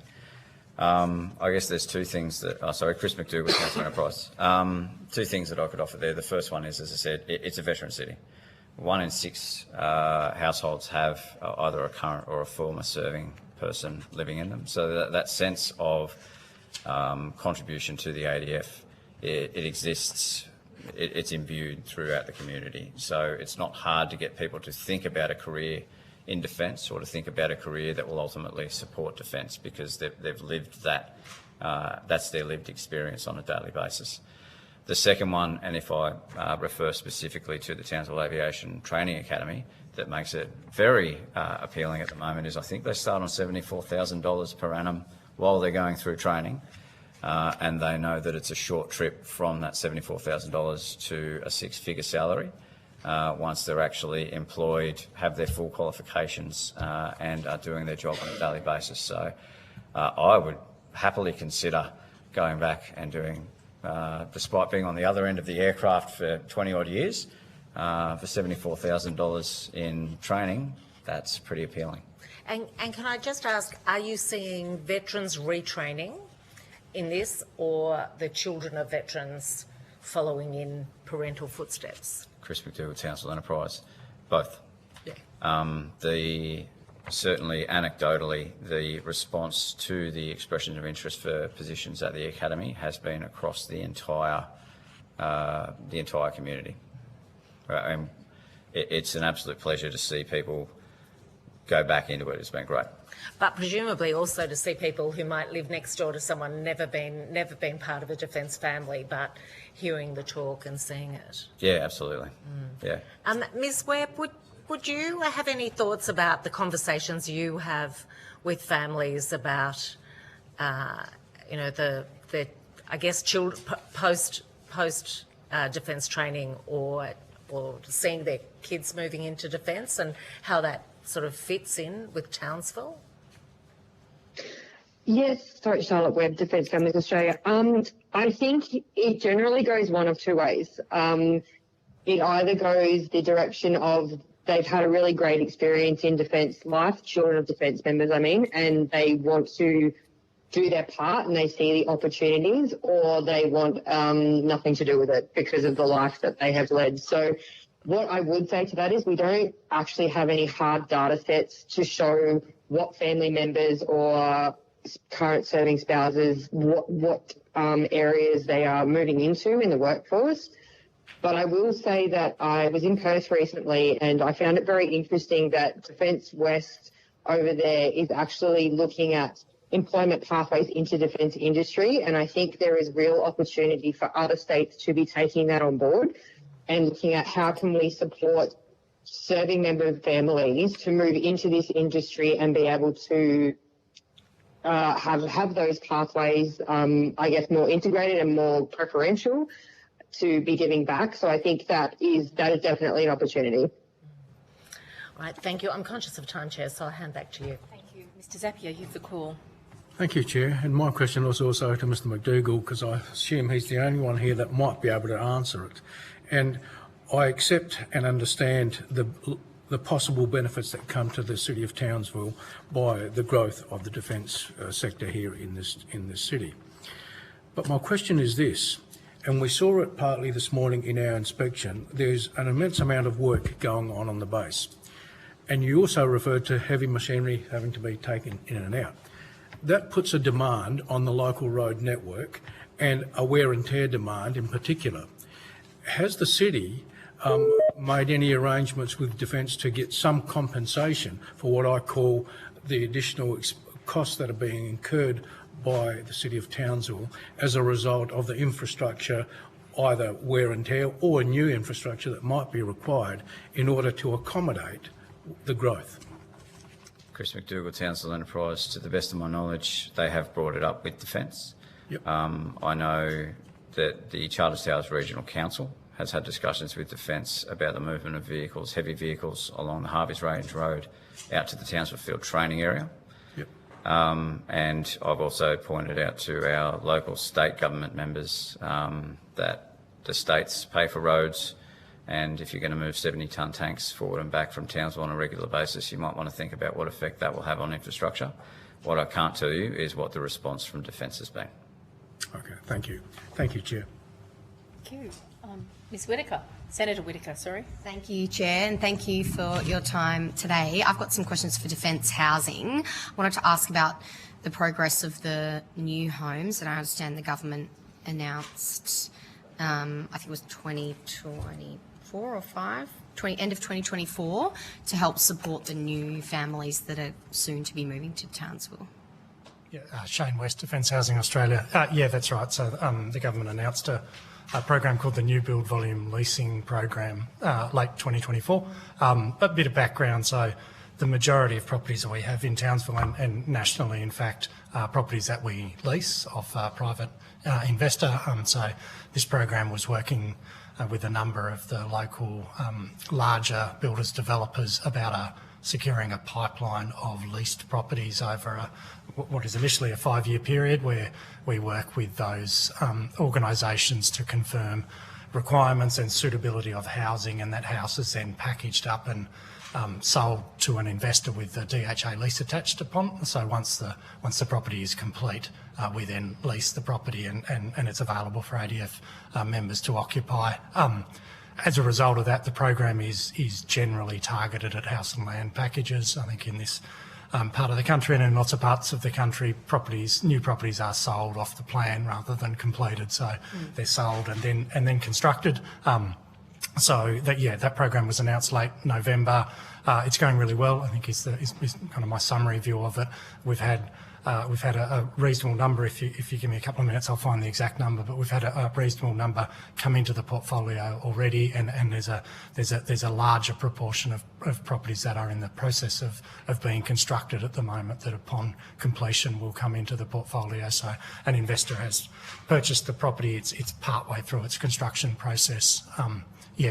I guess there's two things that, Chris McDougall, Council Enterprise. Two things that I could offer there. The first one is, as I said, it's a veteran city. 1 in 6 households have either a current or a former serving person living in them. So that sense of contribution to the ADF, it exists, it's imbued throughout the community. So it's not hard to get people to think about a career in defence or to think about a career that will ultimately support defence, because they've lived that, that's their lived experience on a daily basis. The second one, and if I refer specifically to the Townsville Aviation Training Academy, that makes it very appealing at the moment, is I think they start on $74,000 per annum while they're going through training, and they know that it's a short trip from that $74,000 to a 6-figure salary. Once they're actually employed, have their full qualifications and are doing their job on a daily basis. So I would happily consider going back and doing, despite being on the other end of the aircraft for 20 odd years, for $74,000 in training, that's pretty appealing. And can I just ask, are you seeing veterans retraining in this, or the children of veterans following in parental footsteps? Chris McDougall, Townsville Enterprise, both. Yeah. Certainly anecdotally, the response to the expression of interest for positions at the academy has been across the entire community. And it's an absolute pleasure to see people go back into it. It's been great. But presumably also to see people who might live next door to someone never been part of a defence family, but hearing the talk and seeing it. Yeah, absolutely. Yeah. Ms. Webb, would you have any thoughts about the conversations you have with families about, the I guess post defence training or seeing their kids moving into defence, and how that sort of fits in with Townsville? Yes, sorry, Charlotte Webb, Defence Families Australia. I think it generally goes one of two ways. It either goes the direction of they've had a really great experience in defence life, children of defence members, and they want to do their part and they see the opportunities, or they want nothing to do with it because of the life that they have led. So what I would say to that is we don't actually have any hard data sets to show what family members or current serving spouses, what areas they are moving into in the workforce. But I will say that I was in Perth recently and I found it very interesting that Defence West over there is actually looking at employment pathways into defence industry, and I think there is real opportunity for other states to be taking that on board and looking at how can we support serving member families to move into this industry and be able to have those pathways, I guess, more integrated and more preferential to be giving back. So I think that is definitely an opportunity. All right, thank you. I'm conscious of time, Chair, so I'll hand back to you. Thank you. Mr Zapier, you have the call. Thank you, Chair. And my question was also to Mr McDougall, because I assume he's the only one here that might be able to answer it. And I accept and understand the possible benefits that come to the City of Townsville by the growth of the defence sector here in this city. But my question is this, and we saw it partly this morning in our inspection, there's an immense amount of work going on the base. And you also referred to heavy machinery having to be taken in and out. that puts a demand on the local road network and a wear and tear demand in particular. Has the city made any arrangements with Defence to get some compensation for what I call the additional costs that are being incurred by the City of Townsville as a result of the infrastructure, either wear and tear or new infrastructure that might be required in order to accommodate the growth? Chris McDougall, Townsville Enterprise, to the best of my knowledge, they have brought it up with Defence. Yep. I know that the Charters Towers Regional Council has had discussions with Defence about the movement of vehicles, heavy vehicles, along the Harveys Range Road out to the Townsville Field training area. Yep. And I've also pointed out to our local state government members that the states pay for roads, and if you're going to move 70-tonne tanks forward and back from Townsville on a regular basis, you might want to think about what effect that will have on infrastructure. What I can't tell you is what the response from Defence has been. Okay, thank you. Thank you, Chair. Thank you. Ms Whittaker, Senator Whittaker, sorry. Thank you, Chair, and thank you for your time today. I've got some questions for Defence Housing. I wanted to ask about the progress of the new homes that I understand the government announced, I think it was 2024 or 5, end of 2024, to help support the new families that are soon to be moving to Townsville. Yeah, Shane West, Defence Housing Australia. Yeah, that's right. So the government announced a program called the New Build Volume Leasing Program late 2024. A bit of background. So the majority of properties that we have in Townsville and nationally, in fact, are properties that we lease off a private investor. So this program was working with a number of the local larger builders, developers about securing a pipeline of leased properties over what is initially a 5-year period, where we work with those organisations to confirm requirements and suitability of housing, and that house is then packaged up and sold to an investor with the DHA lease attached upon. So once the property is complete, we then lease the property and it's available for ADF members to occupy. As a result of that, the program is generally targeted at house and land packages. I think in this part of the country and in lots of parts of the country, new properties are sold off the plan rather than completed. So they're sold and then constructed. So that program was announced late November. It's going really well, I think is kind of my summary view of it. We've had a reasonable number. If you give me a couple of minutes, I'll find the exact number. But we've had a reasonable number come into the portfolio already, and there's a larger proportion of properties that are in the process of being constructed at the moment that, upon completion, will come into the portfolio. So an investor has purchased the property. It's partway through its construction process.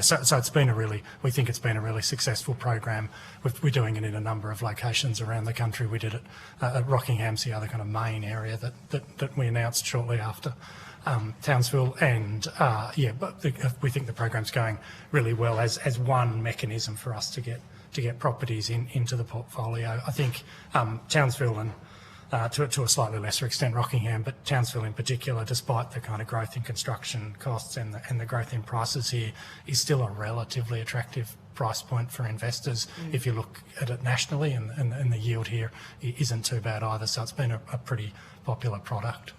So we think it's been a really successful program. We're doing it in a number of locations around the country. We did it at Rockingham's the other kind of main area that we announced shortly after Townsville, and we think the program's going really well as one mechanism for us to get properties into the portfolio. I think Townsville and to a slightly lesser extent Rockingham, but Townsville in particular, despite the kind of growth in construction costs and the growth in prices here, is still a relatively attractive price point for investors. If you look at it nationally, and the yield here isn't too bad either, so it's been a pretty popular product.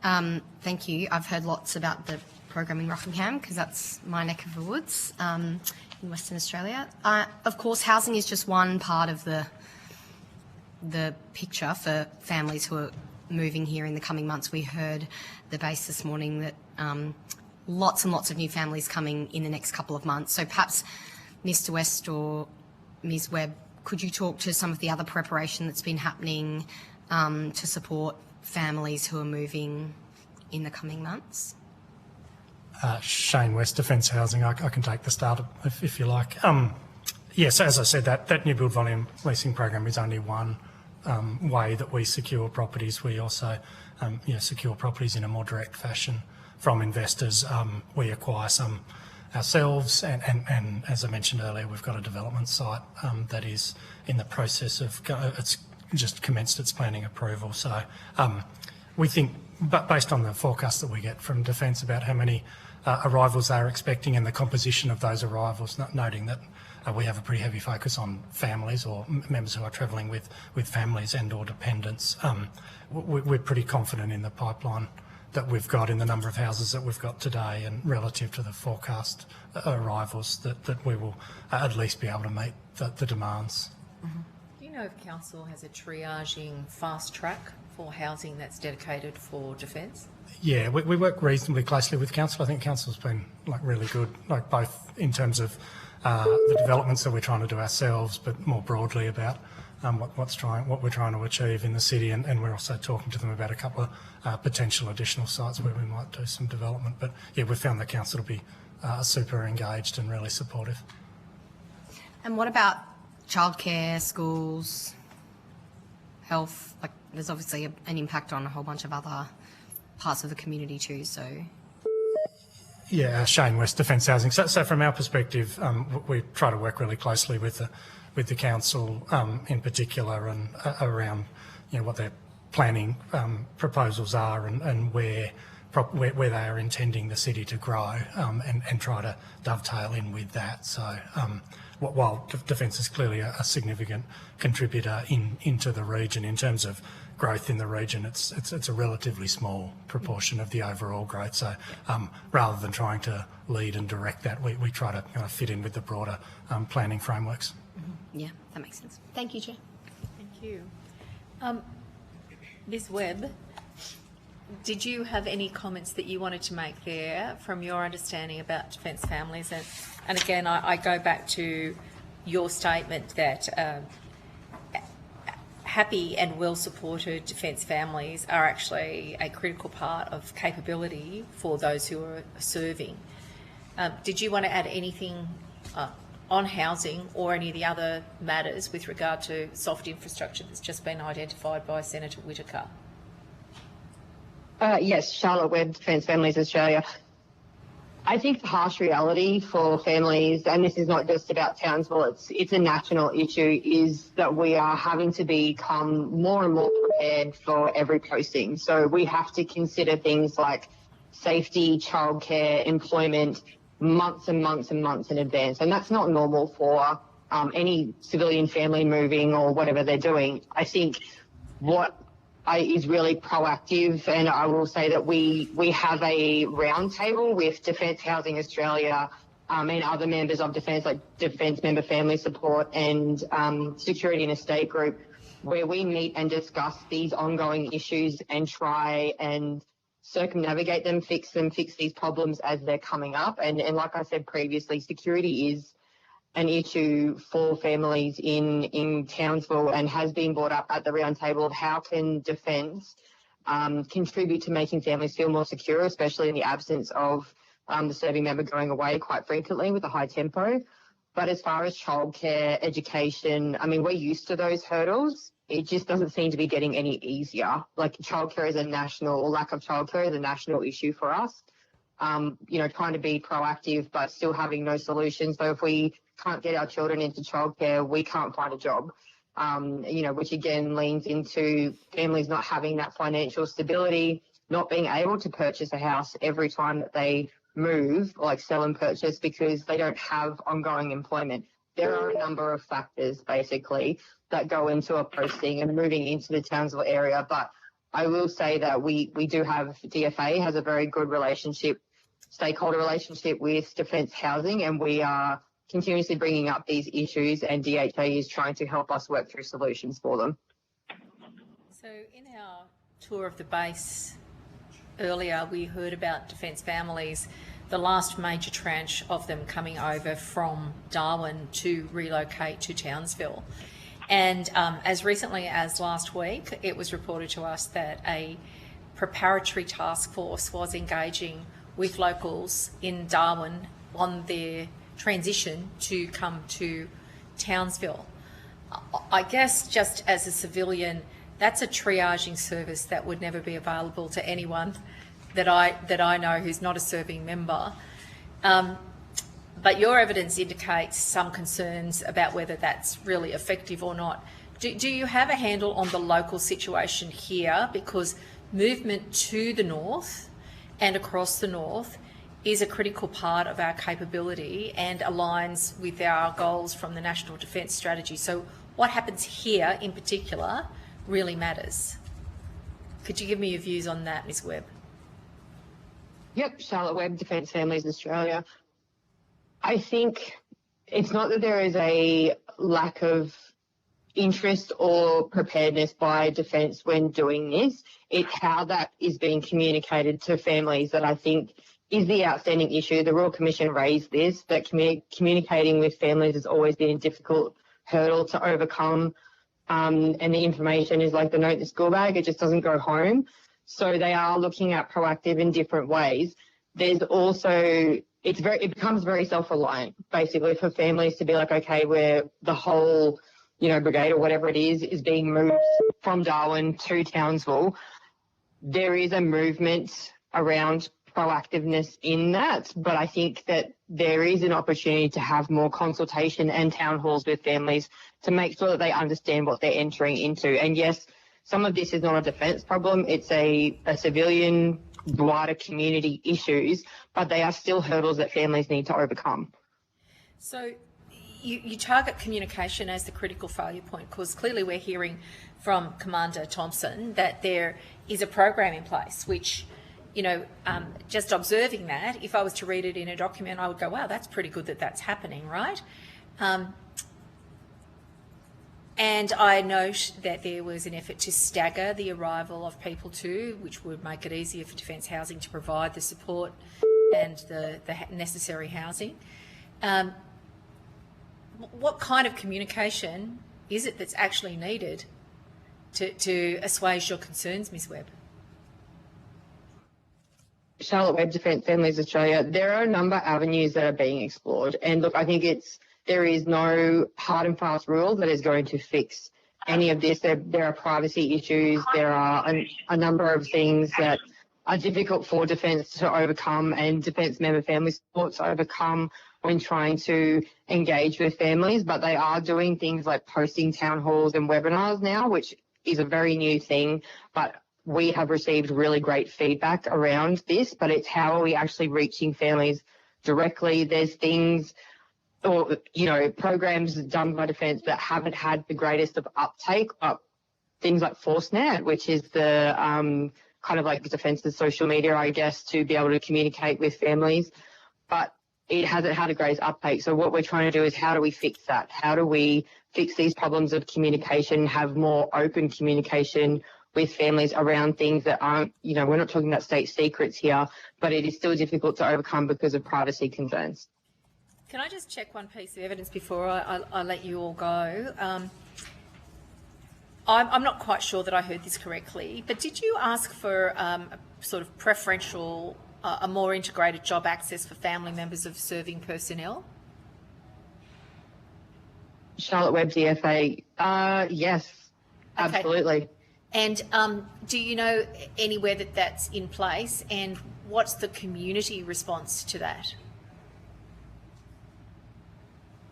Thank you. I've heard lots about the program in Rockingham because that's my neck of the woods in Western Australia. Of course, housing is just one part of the picture for families who are moving here in the coming months. We heard the base this morning that lots and lots of new families coming in the next couple of months. So perhaps Mr. West or Ms. Webb, could you talk to some of the other preparation that's been happening to support families who are moving in the coming months? Shane West, Defence Housing. I can take the start if you like. Yes, as I said, that new build volume leasing program is only one way that we secure properties. We also secure properties in a more direct fashion from investors. We acquire some ourselves, and as I mentioned earlier, we've got a development site that is in the process of it's just commenced its planning approval. So we think, but based on the forecast that we get from Defence about how many arrivals they're expecting and the composition of those arrivals, noting that we have a pretty heavy focus on families or members who are travelling with families and or dependents. We're pretty confident in the pipeline that we've got, in the number of houses that we've got today, and relative to the forecast arrivals, that we will at least be able to meet the demands. Do you know if council has a triaging fast track for housing that's dedicated for defence? Yeah, we work reasonably closely with council. I think council's been really good, both in terms of the developments that we're trying to do ourselves, but more broadly about what we're trying to achieve in the city, and we're also talking to them about a couple of potential additional sites where we might do some development. But yeah, we've found the council to be super engaged and really supportive. And what about childcare, schools, health? There's obviously an impact on a whole bunch of other parts of the community too, so... Yeah, Shane West, Defence Housing. So from our perspective, we try to work really closely with the council in particular, and around what their planning proposals are, and where they are intending the city to grow, and try to dovetail in with that. So while Defence is clearly a significant contributor into the region in terms of growth in the region, it's a relatively small proportion of the overall growth. So rather than trying to lead and direct that, we try to kind of fit in with the broader planning frameworks. Yeah, that makes sense. Thank you, Chair. Thank you. Ms Webb, did you have any comments that you wanted to make there from your understanding about defence families? And again, I go back to your statement that happy and well-supported defence families are actually a critical part of capability for those who are serving. Did you want to add anything on housing or any of the other matters with regard to soft infrastructure that's just been identified by Senator Whittaker? Yes, Charlotte Webb, Defence Families Australia. I think the harsh reality for families, and this is not just about Townsville, it's a national issue, is that we are having to become more and more prepared for every posting. So we have to consider things like safety, childcare, employment, months and months and months in advance. And that's not normal for any civilian family moving or whatever they're doing. I think what is really proactive, and I will say that we have a roundtable with Defence Housing Australia and other members of Defence, like Defence Member Family Support and Security and Estate Group, where we meet and discuss these ongoing issues and try and circumnavigate them, fix these problems as they're coming up. And like I said previously, security is an issue for families in Townsville, and has been brought up at the roundtable of how can Defence contribute to making families feel more secure, especially in the absence of the serving member going away quite frequently with a high tempo. But as far as childcare, education, I mean, we're used to those hurdles. It just doesn't seem to be getting any easier. Like childcare is a national, or lack of childcare is a national issue for us. Trying to be proactive but still having no solutions. So if we can't get our children into childcare, we can't find a job, which again leans into families not having that financial stability, not being able to purchase a house every time that they move, like sell and purchase, because they don't have ongoing employment. There are a number of factors basically that go into a posting and moving into the Townsville area. But I will say that we do have, DFA has a very good stakeholder relationship with Defence Housing, and we are continuously bringing up these issues, and DHA is trying to help us work through solutions for them. So in our tour of the base earlier, we heard about Defence families, the last major tranche of them coming over from Darwin to relocate to Townsville. And as recently as last week, it was reported to us that a preparatory task force was engaging with locals in Darwin on their transition to come to Townsville. I guess just as a civilian, that's a triaging service that would never be available to anyone that I know who's not a serving member. But your evidence indicates some concerns about whether that's really effective or not. Do you have a handle on the local situation here? Because movement to the north and across the north is a critical part of our capability and aligns with our goals from the National Defence Strategy. So what happens here in particular really matters. Could you give me your views on that, Ms Webb? Yep, Charlotte Webb, Defence Families Australia. I think it's not that there is a lack of interest or preparedness by Defence when doing this. It's how that is being communicated to families that I think is the outstanding issue. The Royal Commission raised this, that communicating with families has always been a difficult hurdle to overcome, and the information is like the note in the school bag, it just doesn't go home. So they are looking at proactive in different ways. There's also, it becomes very self-reliant, basically, for families to be like, okay, where the whole, brigade or whatever it is being moved from Darwin to Townsville. There is a movement around proactiveness in that, but I think that there is an opportunity to have more consultation and town halls with families to make sure that they understand what they're entering into. And yes, some of this is not a Defence problem, it's a civilian, wider community issues, but they are still hurdles that families need to overcome. So you target communication as the critical failure point, because clearly we're hearing from Commander Thompson that there is a program in place which, just observing that, if I was to read it in a document, I would go, wow, that's pretty good that that's happening, right? And I note that there was an effort to stagger the arrival of people too, which would make it easier for Defence Housing to provide the support and the necessary housing. What kind of communication is it that's actually needed to assuage your concerns, Ms Webb? Charlotte Webb, Defence Families Australia, there are a number of avenues that are being explored. And look, I think there is no hard and fast rule that is going to fix any of this. There are privacy issues. There are a number of things that are difficult for Defence to overcome and Defence member family support to overcome when trying to engage with families. But they are doing things like posting town halls and webinars now, which is a very new thing. But we have received really great feedback around this, but it's how are we actually reaching families directly? There's things or, programs done by Defence that haven't had the greatest of uptake, but things like ForceNet, which is the kind of like Defence's social media, I guess, to be able to communicate with families, but it hasn't had a great uptake. So what we're trying to do is how do we fix that? How do we fix these problems of communication, have more open communication with families around things that aren't, we're not talking about state secrets here, but it is still difficult to overcome because of privacy concerns. Can I just check one piece of evidence before I let you all go? I'm not quite sure that I heard this correctly, but did you ask for a sort of preferential, a more integrated job access for family members of serving personnel? Charlotte Webb, DFA, yes, absolutely. Okay. And do you know anywhere that that's in place, and what's the community response to that?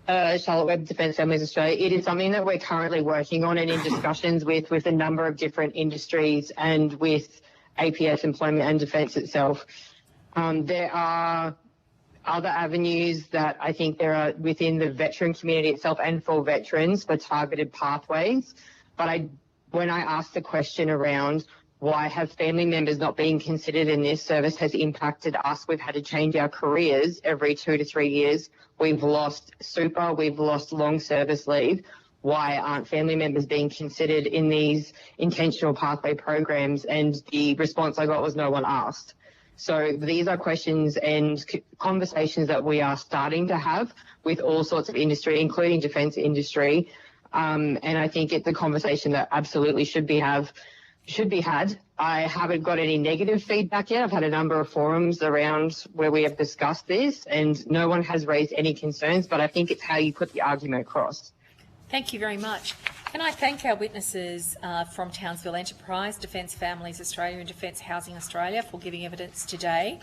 Charlotte Webb, Defence Families Australia, it is something that we're currently working on and in discussions with a number of different industries and with APS Employment and Defence itself. There are other avenues that I think there are within the veteran community itself and for veterans for targeted pathways. But when I asked the question around why have family members not being considered in this service has impacted us, we've had to change our careers every 2 to 3 years. We've lost super, we've lost long service leave. Why aren't family members being considered in these intentional pathway programs? And the response I got was no one asked. So these are questions and conversations that we are starting to have with all sorts of industry, including defence industry. And I think it's a conversation that absolutely should be had. I haven't got any negative feedback yet. I've had a number of forums around where we have discussed this and no one has raised any concerns, but I think it's how you put the argument across. Thank you very much. Can I thank our witnesses from Townsville Enterprise, Defence Families Australia and Defence Housing Australia for giving evidence today.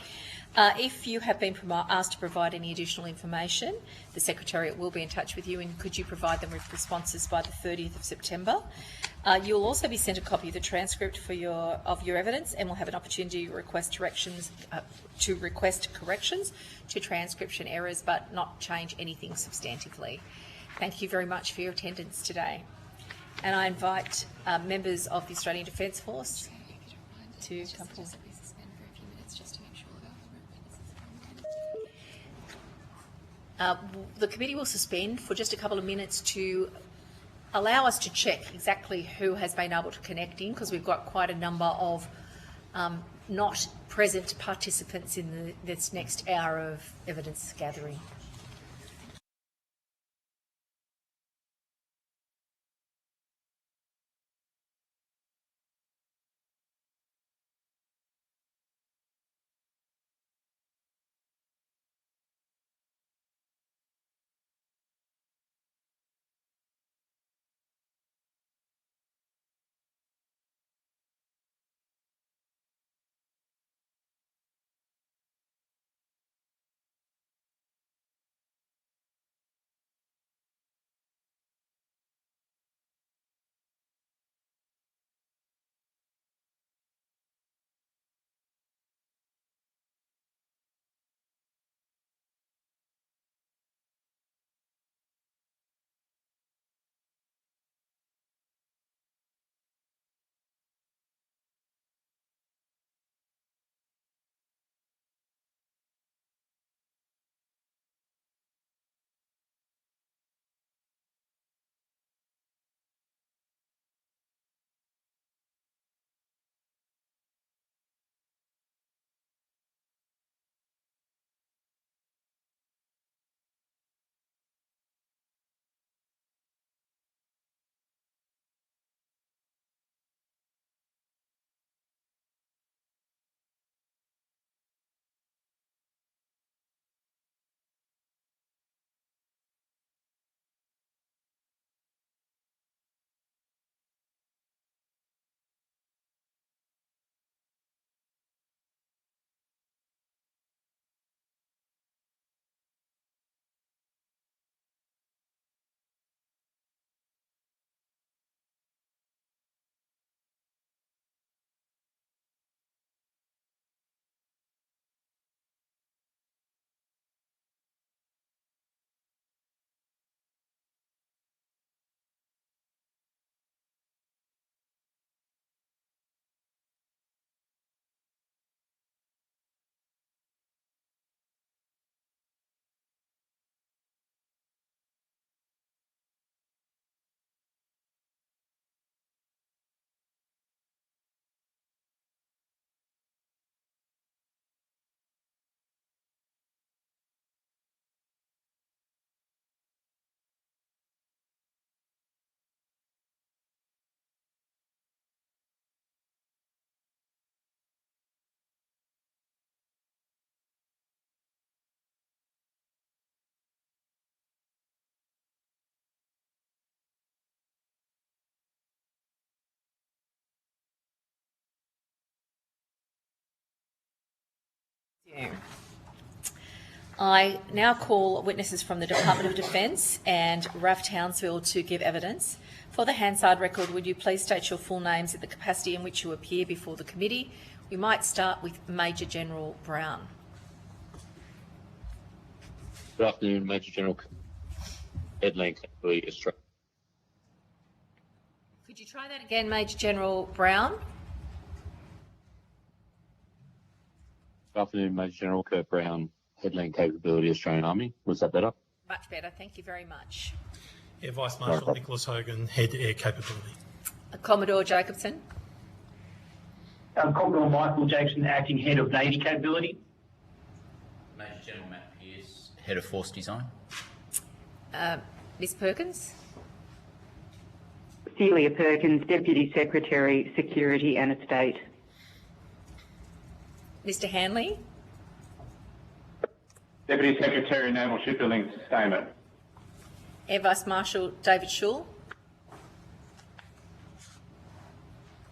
If you have been asked to provide any additional information, the Secretariat will be in touch with you, and could you provide them with responses by the 30th of September. You'll also be sent a copy of the transcript of your evidence, and will have an opportunity to request corrections to transcription errors, but not change anything substantively. Thank you very much for your attendance today. And I invite members of the Australian Defence Force to come forward. The committee will suspend for just a couple of minutes to allow us to check exactly who has been able to connect in, because we've got quite a number of not present participants in this next hour of evidence gathering. I now call witnesses from the Department of Defence and RAAF Townsville to give evidence. For the Hansard record, would you please state your full names at the capacity in which you appear before the committee? We might start with Major General Brown. Good afternoon, Major General Headland Capability Australia. Could you try that again, Major General Brown? Good afternoon, Major General Kurt Brown, Headland Capability Australian Army. Was that better? Much better, thank you very much. Air Vice Marshal Nicholas Hogan, Head Air Capability. Commodore Jacobson. Commodore Michael Jacobson, Acting Head of Navy Capability. Major General Matt Pearce, Head of Force Design. Ms Perkins. Celia Perkins, Deputy Secretary, Security and Estate. Mr Hanley. Deputy Secretary, Naval Shipbuilding Sustainment. Air Vice Marshal David Schul.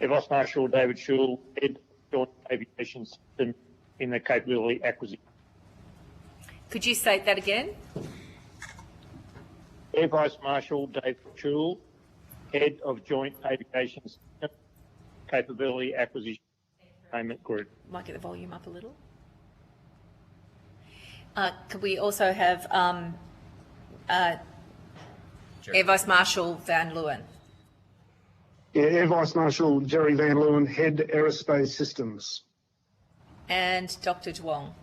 Air Vice Marshal David Schul, Head of Joint Aviation System in the Capability Acquisition. Could you state that again? Air Vice Marshal David Schul, Head of Joint Aviation System, Capability Acquisition Payment Group. Might get the volume up a little. Could we also have Air Vice Marshal Van Leeuwen? Yeah, Air Vice Marshal Jerry Van Leeuwen, Head Aerospace Systems. And Dr. Duong.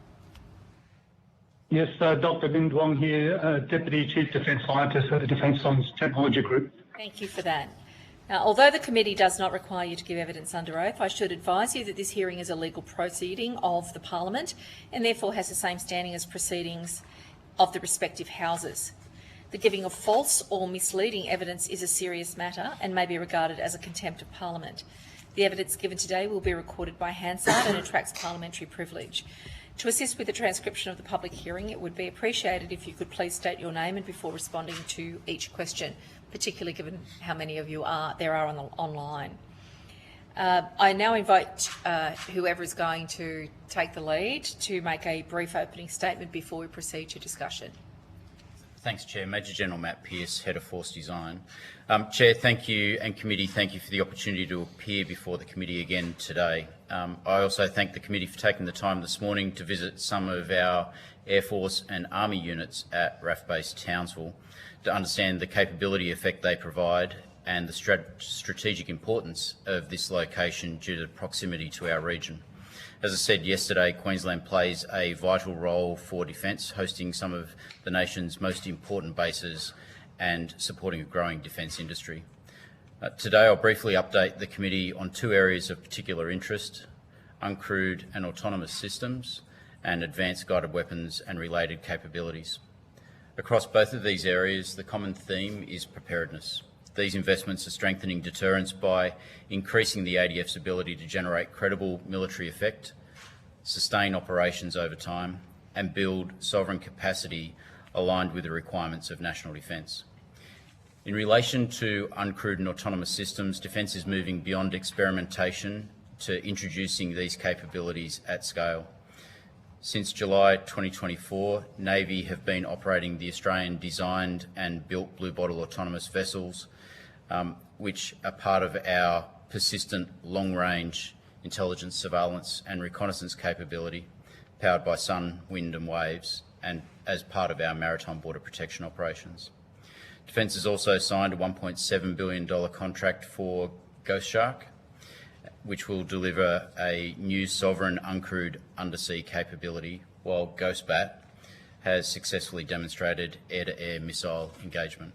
Yes, Dr. Lin Duong here, Deputy Chief Defence Scientist at the Defence Science Technology Group. Thank you for that. Now, although the committee does not require you to give evidence under oath, I should advise you that this hearing is a legal proceeding of the Parliament and therefore has the same standing as proceedings of the respective houses. The giving of false or misleading evidence is a serious matter and may be regarded as a contempt of Parliament. The evidence given today will be recorded by Hansard and attracts parliamentary privilege. To assist with the transcription of the public hearing, it would be appreciated if you could please state your name and before responding to each question, particularly given how many of you there are online. I now invite whoever is going to take the lead to make a brief opening statement before we proceed to discussion. Thanks, Chair. Major General Matt Pearce, Head of Force Design. Chair, thank you, and committee, thank you for the opportunity to appear before the committee again today. I also thank the committee for taking the time this morning to visit some of our Air Force and Army units at RAAF Base Townsville to understand the capability effect they provide and the strategic importance of this location due to proximity to our region. As I said yesterday, Queensland plays a vital role for defence, hosting some of the nation's most important bases and supporting a growing defence industry. Today I'll briefly update the committee on two areas of particular interest: uncrewed and autonomous systems and advanced guided weapons and related capabilities. Across both of these areas, the common theme is preparedness. These investments are strengthening deterrence by increasing the ADF's ability to generate credible military effect, sustain operations over time, and build sovereign capacity aligned with the requirements of national defence. In relation to uncrewed and autonomous systems, Defence is moving beyond experimentation to introducing these capabilities at scale. Since July 2024, Navy have been operating the Australian designed and built Blue Bottle autonomous vessels, which are part of our persistent long-range intelligence, surveillance and reconnaissance capability, powered by sun, wind and waves, and as part of our maritime border protection operations. Defence has also signed a $1.7 billion contract for Ghost Shark, which will deliver a new sovereign uncrewed undersea capability, while Ghost Bat has successfully demonstrated air-to-air missile engagement.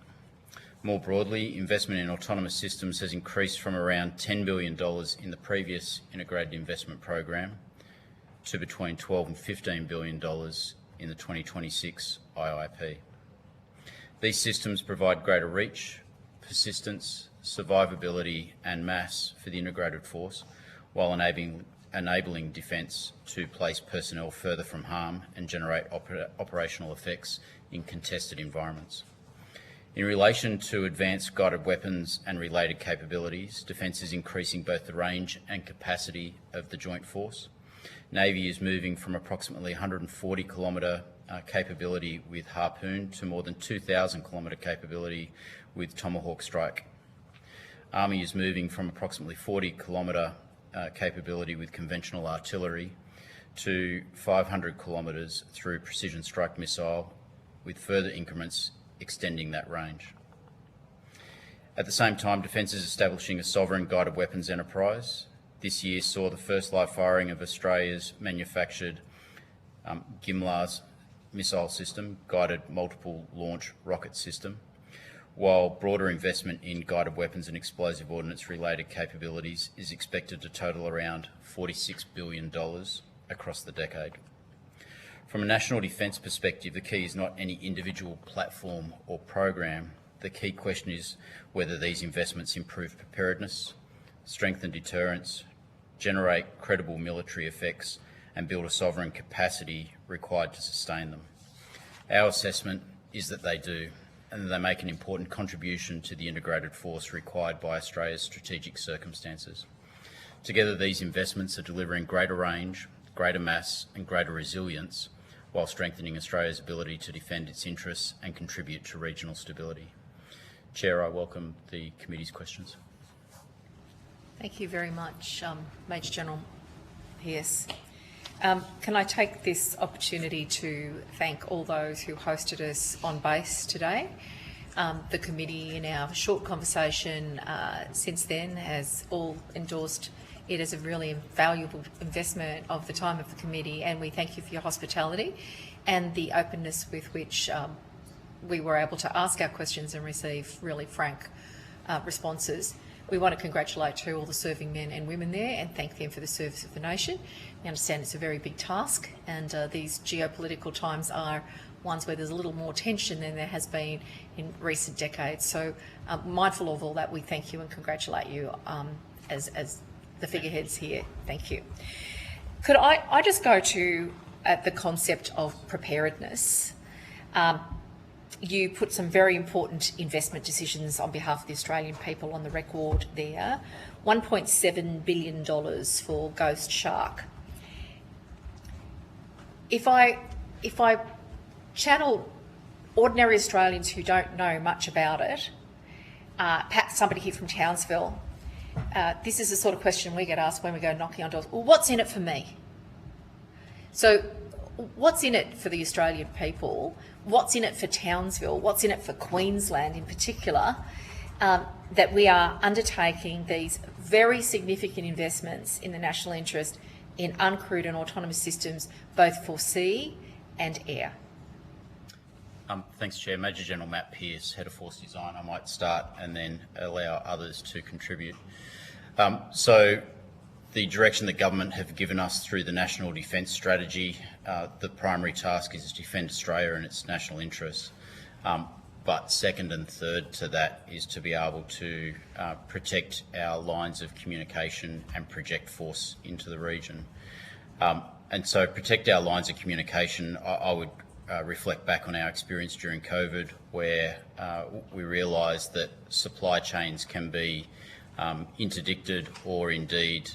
More broadly, investment in autonomous systems has increased from around $10 billion in the previous integrated investment program to between $12 and $15 billion in the 2026 IIP. These systems provide greater reach, persistence, survivability and mass for the integrated force, while enabling Defence to place personnel further from harm and generate operational effects in contested environments. In relation to advanced guided weapons and related capabilities, Defence is increasing both the range and capacity of the joint force. Navy is moving from approximately 140 kilometre capability with Harpoon to more than 2,000 kilometre capability with Tomahawk Strike. Army is moving from approximately 40 kilometre capability with conventional artillery to 500 kilometres through precision strike missile, with further increments extending that range. At the same time, Defence is establishing a sovereign guided weapons enterprise. This year saw the first live firing of Australia's manufactured GMLRS missile system, guided multiple launch rocket system, while broader investment in guided weapons and explosive ordnance related capabilities is expected to total around $46 billion across the decade. From a national defence perspective, the key is not any individual platform or program. The key question is whether these investments improve preparedness, strengthen deterrence, generate credible military effects and build a sovereign capacity required to sustain them. Our assessment is that they do, and they make an important contribution to the integrated force required by Australia's strategic circumstances. Together, these investments are delivering greater range, greater mass and greater resilience, while strengthening Australia's ability to defend its interests and contribute to regional stability. Chair, I welcome the committee's questions. Thank you very much, Major General Pearce. Can I take this opportunity to thank all those who hosted us on base today? The committee, in our short conversation since then, has all endorsed it as a really valuable investment of the time of the committee, and we thank you for your hospitality and the openness with which we were able to ask our questions and receive really frank responses. We want to congratulate too all the serving men and women there and thank them for the service of the nation. We understand it's a very big task, and these geopolitical times are ones where there's a little more tension than there has been in recent decades. So mindful of all that, we thank you and congratulate you as the figureheads here. Thank you. Could I just go to the concept of preparedness? You put some very important investment decisions on behalf of the Australian people on the record there. $1.7 billion for Ghost Shark. If I channel ordinary Australians who don't know much about it, perhaps somebody here from Townsville, this is the sort of question we get asked when we go knocking on doors. Well, what's in it for me? So what's in it for the Australian people? What's in it for Townsville? What's in it for Queensland in particular, that we are undertaking these very significant investments in the national interest in uncrewed and autonomous systems, both for sea and air? Thanks, Chair. Major General Matt Pearce, Head of Force Design. I might start and then allow others to contribute. So the direction the government have given us through the National Defence Strategy, the primary task is to defend Australia and its national interests. But second and third to that is to be able to protect our lines of communication and project force into the region. And so protect our lines of communication, I would reflect back on our experience during COVID, where we realised that supply chains can be interdicted, or indeed,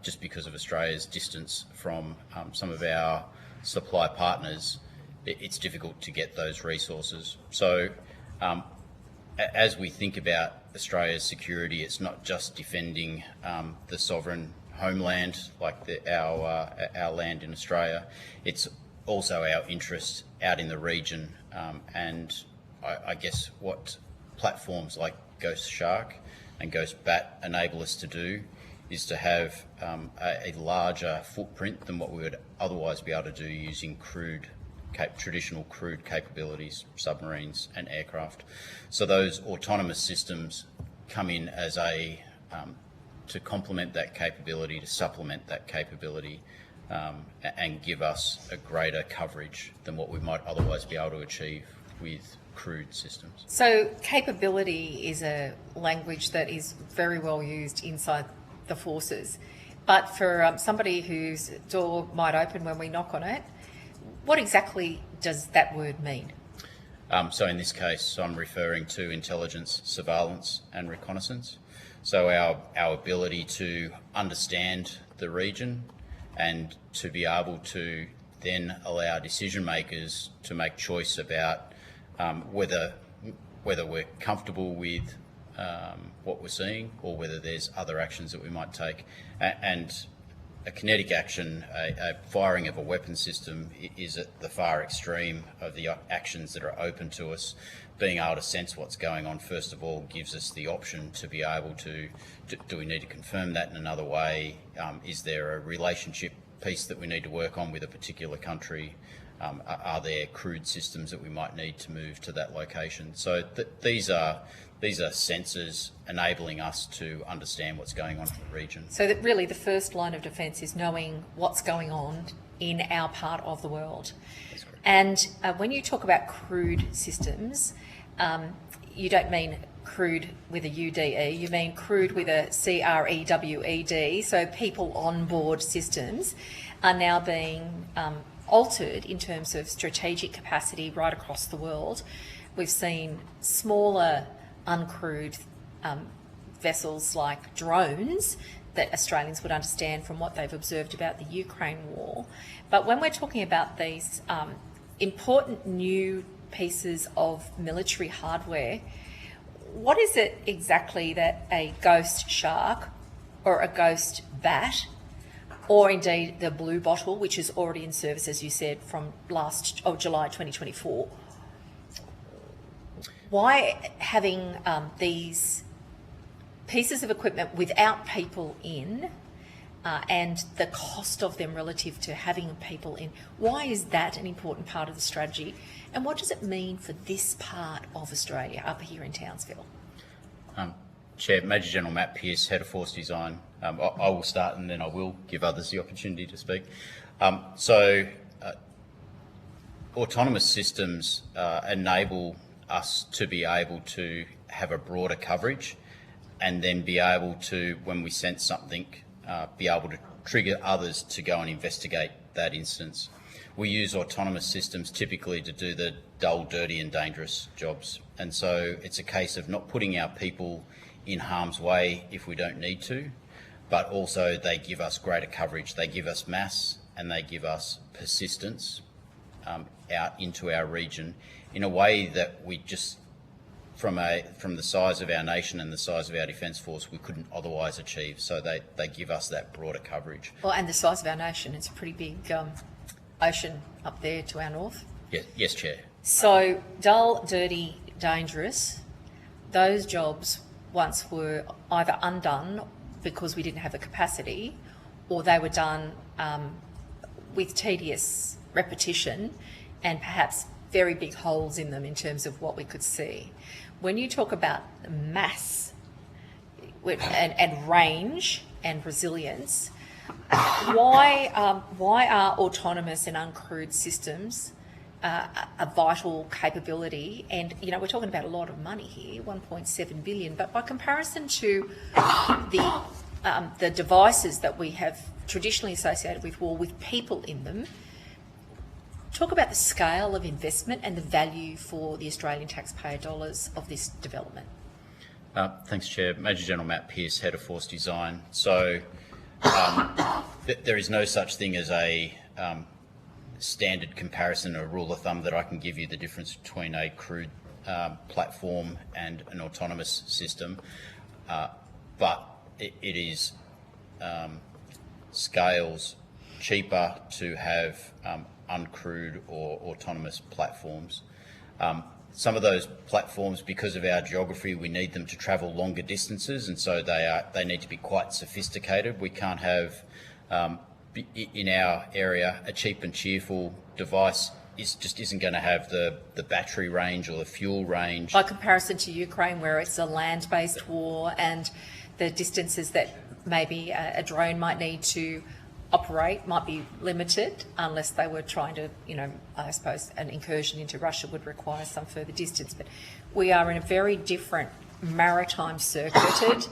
just because of Australia's distance from some of our supply partners, it's difficult to get those resources. So as we think about Australia's security, it's not just defending the sovereign homeland, like our land in Australia, it's also our interests out in the region. And I guess what platforms like Ghost Shark and Ghost Bat enable us to do is to have a larger footprint than what we would otherwise be able to do using traditional crewed capabilities, submarines and aircraft. So those autonomous systems come in as to complement that capability, to supplement that capability, and give us a greater coverage than what we might otherwise be able to achieve with crewed systems. So capability is a language that is very well used inside the forces, but for somebody whose door might open when we knock on it, what exactly does that word mean? So in this case, I'm referring to intelligence, surveillance and reconnaissance. So our ability to understand the region and to be able to then allow decision makers to make choice about whether we're comfortable with what we're seeing or whether there's other actions that we might take. And a kinetic action, a firing of a weapon system, is at the far extreme of the actions that are open to us. Being able to sense what's going on, first of all, gives us the option to be able to, do we need to confirm that in another way? Is there a relationship piece that we need to work on with a particular country? Are there crewed systems that we might need to move to that location? So these are sensors enabling us to understand what's going on in the region. So that really the first line of defence is knowing what's going on in our part of the world. And when you talk about crewed systems, you don't mean crewed with a UDE, you mean crewed with a CREWED, so people on board systems are now being altered in terms of strategic capacity right across the world. We've seen smaller uncrewed vessels like drones that Australians would understand from what they've observed about the Ukraine war. But when we're talking about these important new pieces of military hardware, what is it exactly that a ghost shark or a ghost bat, or indeed the blue bottle, which is already in service, as you said, from July 2024, why having these pieces of equipment without people in, and the cost of them relative to having people in, why is that an important part of the strategy? And what does it mean for this part of Australia up here in Townsville? Chair, Major General Matt Pearce, Head of Force Design. I will start and then I will give others the opportunity to speak. Autonomous systems enable us to be able to have a broader coverage and then be able to, when we sense something, be able to trigger others to go and investigate that instance. We use autonomous systems typically to do the dull, dirty and dangerous jobs. And so it's a case of not putting our people in harm's way if we don't need to, but also they give us greater coverage. They give us mass and they give us persistence out into our region in a way that we just, from the size of our nation and the size of our Defence Force, we couldn't otherwise achieve. So they give us that broader coverage. Well, and the size of our nation, it's a pretty big ocean up there to our north. Yes, Chair. So dull, dirty, dangerous, those jobs once were either undone because we didn't have the capacity, or they were done with tedious repetition and perhaps very big holes in them in terms of what we could see. When you talk about mass and range and resilience, why are autonomous and uncrewed systems a vital capability? And, you know, we're talking about a lot of money here, 1.7 billion, but by comparison to the devices that we have traditionally associated with war with people in them, talk about the scale of investment and the value for the Australian taxpayer dollars of this development. Thanks, Chair. Major General Matt Pearce, Head of Force Design. So there is no such thing as a standard comparison or rule of thumb that I can give you the difference between a crewed platform and an autonomous system, but it is scales cheaper to have uncrewed or autonomous platforms. Some of those platforms, because of our geography, we need them to travel longer distances, and so they need to be quite sophisticated. We can't have in our area a cheap and cheerful device just isn't going to have the battery range or the fuel range. By comparison to Ukraine, where it's a land-based war and the distances that maybe a drone might need to operate might be limited unless they were trying to, you know, I suppose an incursion into Russia would require some further distance. But we are in a very different maritime circuited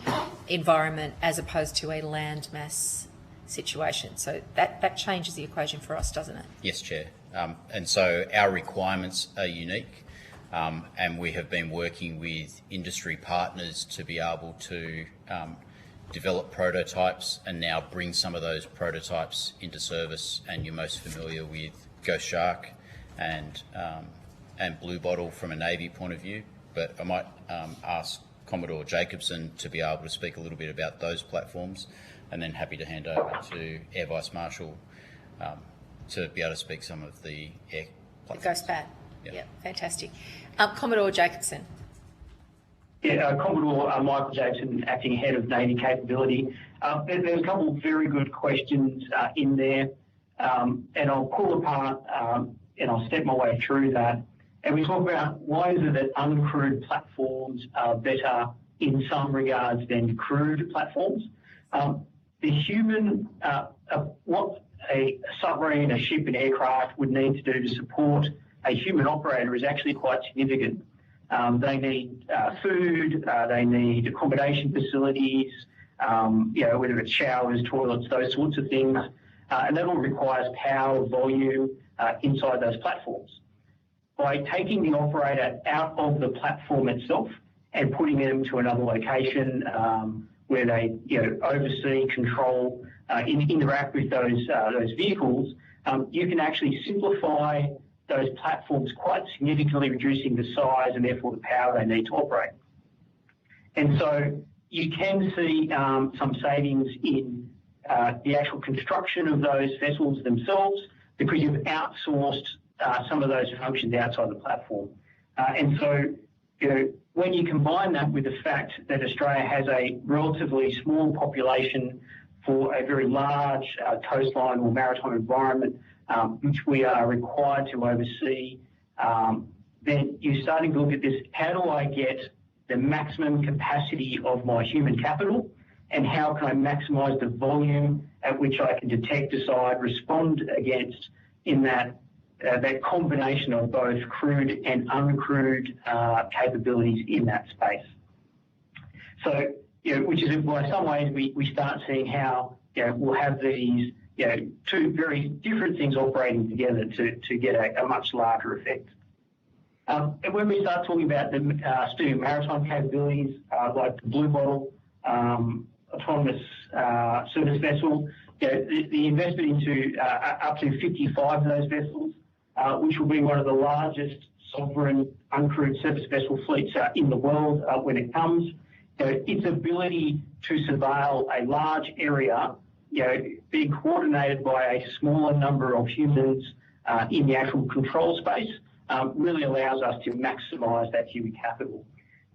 environment as opposed to a land mass situation. So that changes the equation for us, doesn't it? Yes, Chair. And so our requirements are unique, and we have been working with industry partners to be able to develop prototypes and now bring some of those prototypes into service. And you're most familiar with Ghost Shark and Blue Bottle from a Navy point of view, but I might ask Commodore Jacobson to be able to speak a little bit about those platforms, and then happy to hand over to Air Vice Marshal to be able to speak some of the air platforms. The Ghost Bat. Yeah, fantastic. Commodore Jacobson. Yeah, Commodore Michael Jacobson, Acting Head of Navy Capability. There's a couple of very good questions in there, and I'll pull apart and I'll step my way through that. And we talk about why is it that uncrewed platforms are better in some regards than crewed platforms. The human, what a submarine, a ship, an aircraft would need to do to support a human operator is actually quite significant. They need food, they need accommodation facilities, you know, whether it's showers, toilets, those sorts of things, and that all requires power, volume inside those platforms. by taking the operator out of the platform itself and putting them to another location where they oversee, control, interact with those vehicles, you can actually simplify those platforms quite significantly, reducing the size and therefore the power they need to operate. And so you can see some savings in the actual construction of those vessels themselves because you've outsourced some of those functions outside the platform. And so, when you combine that with the fact that Australia has a relatively small population for a very large coastline or maritime environment, which we are required to oversee, then you're starting to look at this, how do I get the maximum capacity of my human capital, and how can I maximise the volume at which I can detect, decide, respond against in that combination of both crewed and uncrewed capabilities in that space. So, which is why in some ways we start seeing how we'll have these two very different things operating together to get a much larger effect. And when we start talking about the student maritime capabilities, like the Blue Bottle autonomous service vessel, the investment into up to 55 of those vessels, which will be one of the largest sovereign uncrewed surface vessel fleets in the world when it comes. Its ability to surveil a large area, being coordinated by a smaller number of humans in the actual control space, really allows us to maximise that human capital.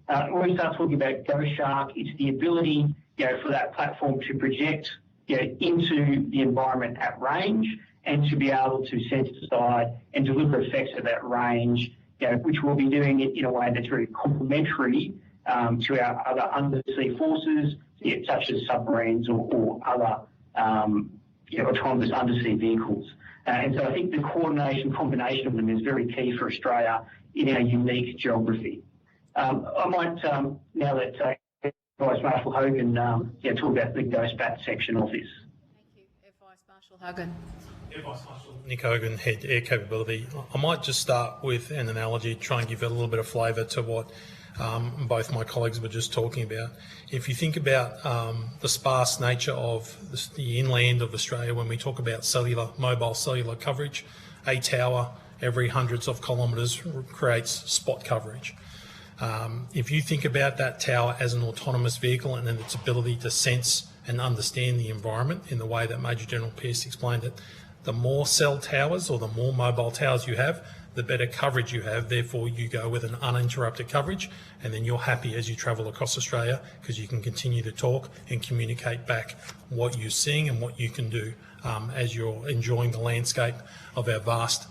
When we start talking about Ghost Shark, it's the ability for that platform to project into the environment at range and to be able to sensitize and deliver effects at that range, which we'll be doing it in a way that's very complementary to our other undersea forces, such as submarines or other autonomous undersea vehicles. And so I think the combination of them is very key for Australia in our unique geography. I might now let Vice Marshal Hogan talk about the Ghost Bat section of this. Thank you. Air Vice Marshal Hogan. Air Vice Marshal Nick Hogan, Head Air Capability. I might just start with an analogy, try and give it a little bit of flavour to what both my colleagues were just talking about. If you think about the sparse nature of the inland of Australia, when we talk about mobile cellular coverage, a tower every hundreds of kilometres creates spot coverage. If you think about that tower as an autonomous vehicle and then its ability to sense and understand the environment in the way that Major General Pearce explained it, the more cell towers or the more mobile towers you have, the better coverage you have. Therefore, you go with an uninterrupted coverage, and then you're happy as you travel across Australia because you can continue to talk and communicate back what you're seeing and what you can do as you're enjoying the landscape of our vast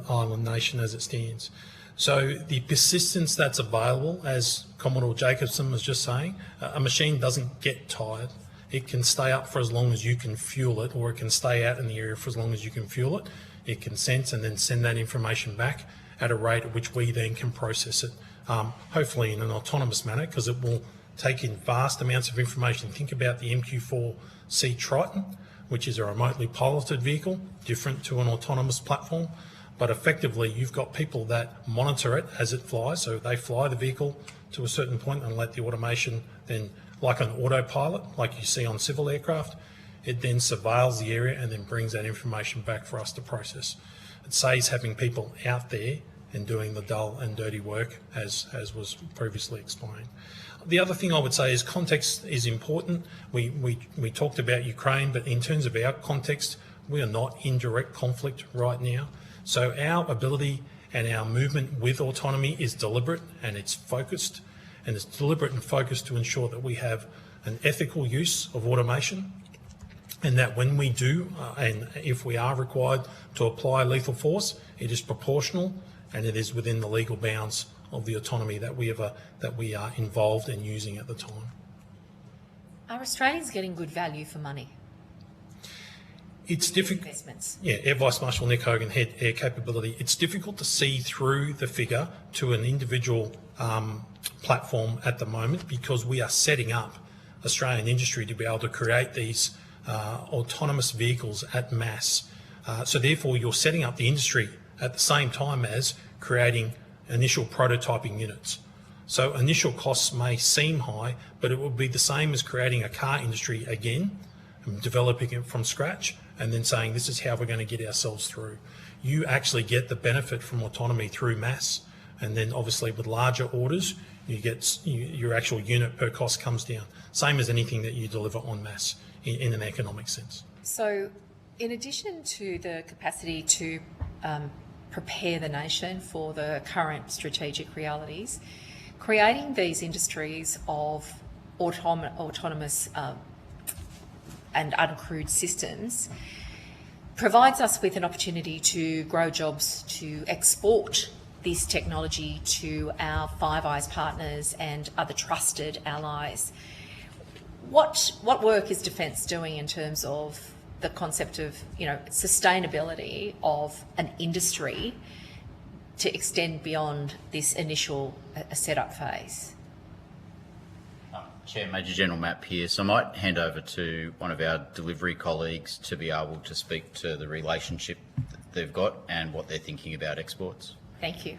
island nation as it stands. So the persistence that's available, as Commodore Jacobson was just saying, a machine doesn't get tired. It can stay up for as long as you can fuel it, or it can stay out in the area for as long as you can fuel it. It can sense and then send that information back at a rate at which we then can process it, hopefully in an autonomous manner, because it will take in vast amounts of information. Think about the MQ-4C Triton, which is a remotely piloted vehicle, different to an autonomous platform. But effectively, you've got people that monitor it as it flies. So they fly the vehicle to a certain point and let the automation then, like an autopilot, like you see on civil aircraft, it then surveils the area and then brings that information back for us to process. It saves having people out there and doing the dull and dirty work, as was previously explained. The other thing I would say is context is important. We talked about Ukraine, but in terms of our context, we are not in direct conflict right now. So our ability and our movement with autonomy is deliberate and it's focused, and it's deliberate and focused to ensure that we have an ethical use of automation, and that when we do, and if we are required to apply lethal force, it is proportional and it is within the legal bounds of the autonomy that we are involved in using at the time. Are Australians getting good value for money? It's difficult. Investments. Yeah, Air Vice Marshal Nick Hogan, Head Air Capability. It's difficult to see through the figure to an individual platform at the moment, because we are setting up Australian industry to be able to create these autonomous vehicles at mass. So therefore, you're setting up the industry at the same time as creating initial prototyping units. So initial costs may seem high, but it will be the same as creating a car industry again, and developing it from scratch, and then saying this is how we're going to get ourselves through. You actually get the benefit from autonomy through mass, and then obviously with larger orders, your actual unit per cost comes down. Same as anything that you deliver en masse in an economic sense. So, in addition to the capacity to prepare the nation for the current strategic realities, creating these industries of autonomous and uncrewed systems provides us with an opportunity to grow jobs, to export this technology to our Five Eyes partners and other trusted allies. What work is Defence doing in terms of the concept of, sustainability of an industry to extend beyond this initial setup phase? Chair, Major General Matt Pearce, I might hand over to one of our delivery colleagues to be able to speak to the relationship that they've got and what they're thinking about exports. Thank you.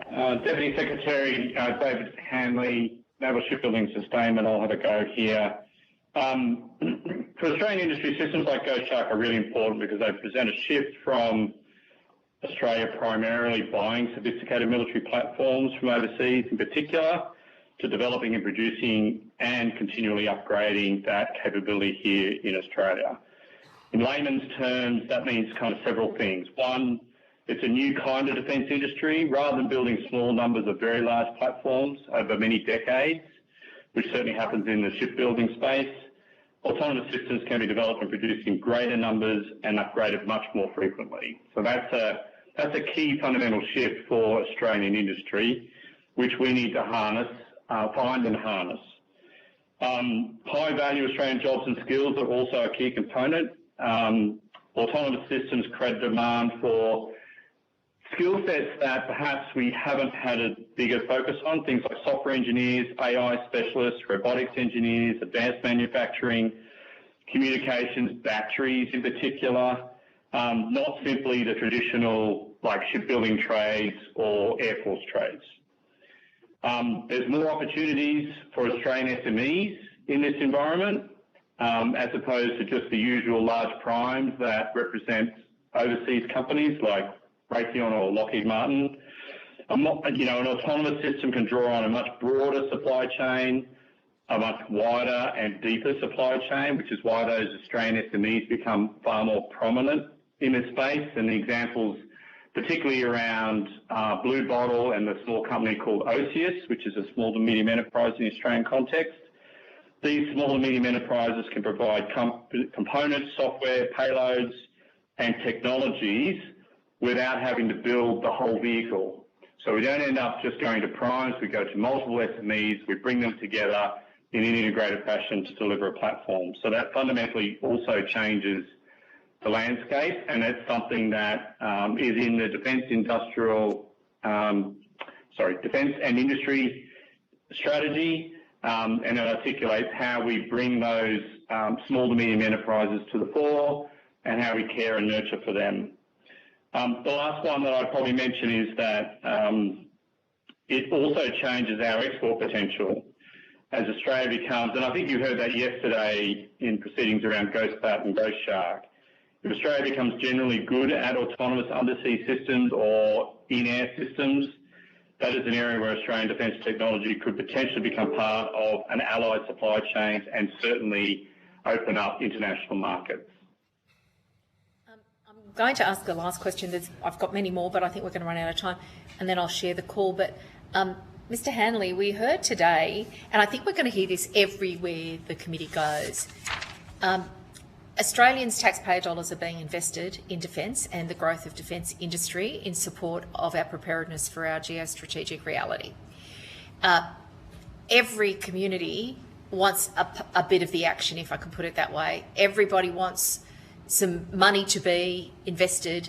Deputy Secretary David Hanley, Naval Shipbuilding Sustainment, I'll have a go here. For Australian industry, systems like Ghost Shark are really important because they present a shift from Australia primarily buying sophisticated military platforms from overseas in particular, to developing and producing and continually upgrading that capability here in Australia. In layman's terms, that means kind of several things. One, it's a new kind of defence industry. Rather than building small numbers of very large platforms over many decades, which certainly happens in the shipbuilding space, autonomous systems can be developed and produced in greater numbers and upgraded much more frequently. So that's a key fundamental shift for Australian industry, which we need to find and harness. High value Australian jobs and skills are also a key component. Autonomous systems create demand for skill sets that perhaps we haven't had a bigger focus on, things like software engineers, AI specialists, robotics engineers, advanced manufacturing, communications, batteries in particular, not simply the traditional like shipbuilding trades or Air Force trades. There's more opportunities for Australian SMEs in this environment, as opposed to just the usual large primes that represent overseas companies like Raytheon or Lockheed Martin. An autonomous system can draw on a much broader supply chain, a much wider and deeper supply chain, which is why those Australian SMEs become far more prominent in this space. And the examples, particularly around Blue Bottle and the small company called Osius, which is a small to medium enterprise in the Australian context. These small to medium enterprises can provide components, software, payloads, and technologies without having to build the whole vehicle. So we don't end up just going to primes, we go to multiple SMEs, we bring them together in an integrated fashion to deliver a platform. So that fundamentally also changes the landscape, and that's something that is in the defence and industry strategy, and it articulates how we bring those small to medium enterprises to the fore and how we care and nurture for them. The last one that I'd probably mention is that it also changes our export potential as Australia becomes, and I think you heard that yesterday in proceedings around Ghost Bat and Ghost Shark. If Australia becomes generally good at autonomous undersea systems or in-air systems, that is an area where Australian defence technology could potentially become part of an allied supply chain and certainly open up international markets. I'm going to ask the last question. I've got many more, but I think we're going to run out of time, and then I'll share the call. But Mr. Hanley, we heard today, and I think we're going to hear this everywhere the committee goes, Australians' taxpayer dollars are being invested in defence and the growth of defence industry in support of our preparedness for our geostrategic reality. Every community wants a bit of the action, if I can put it that way. Everybody wants some money to be invested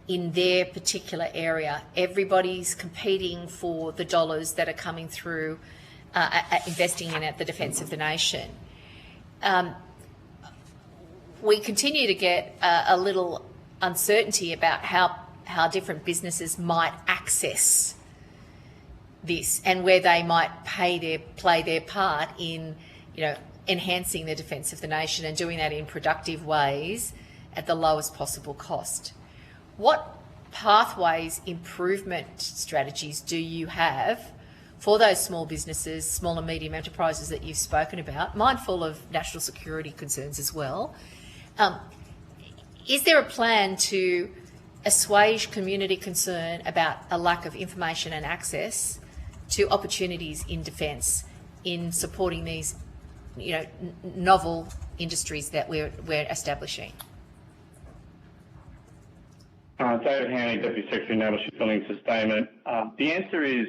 in their particular area. Everybody's competing for the dollars that are coming through investing in the defence of the nation. we continue to get a little uncertainty about how different businesses might access this and where they might play their part in, enhancing the defence of the nation and doing that in productive ways at the lowest possible cost. What pathways, improvement strategies do you have for those small businesses, small and medium enterprises that you've spoken about, mindful of national security concerns as well? Is there a plan to assuage community concern about a lack of information and access to opportunities in defence in supporting these, novel industries that we're establishing? David Hanley, Deputy Secretary, Naval Shipbuilding and Sustainment. The answer is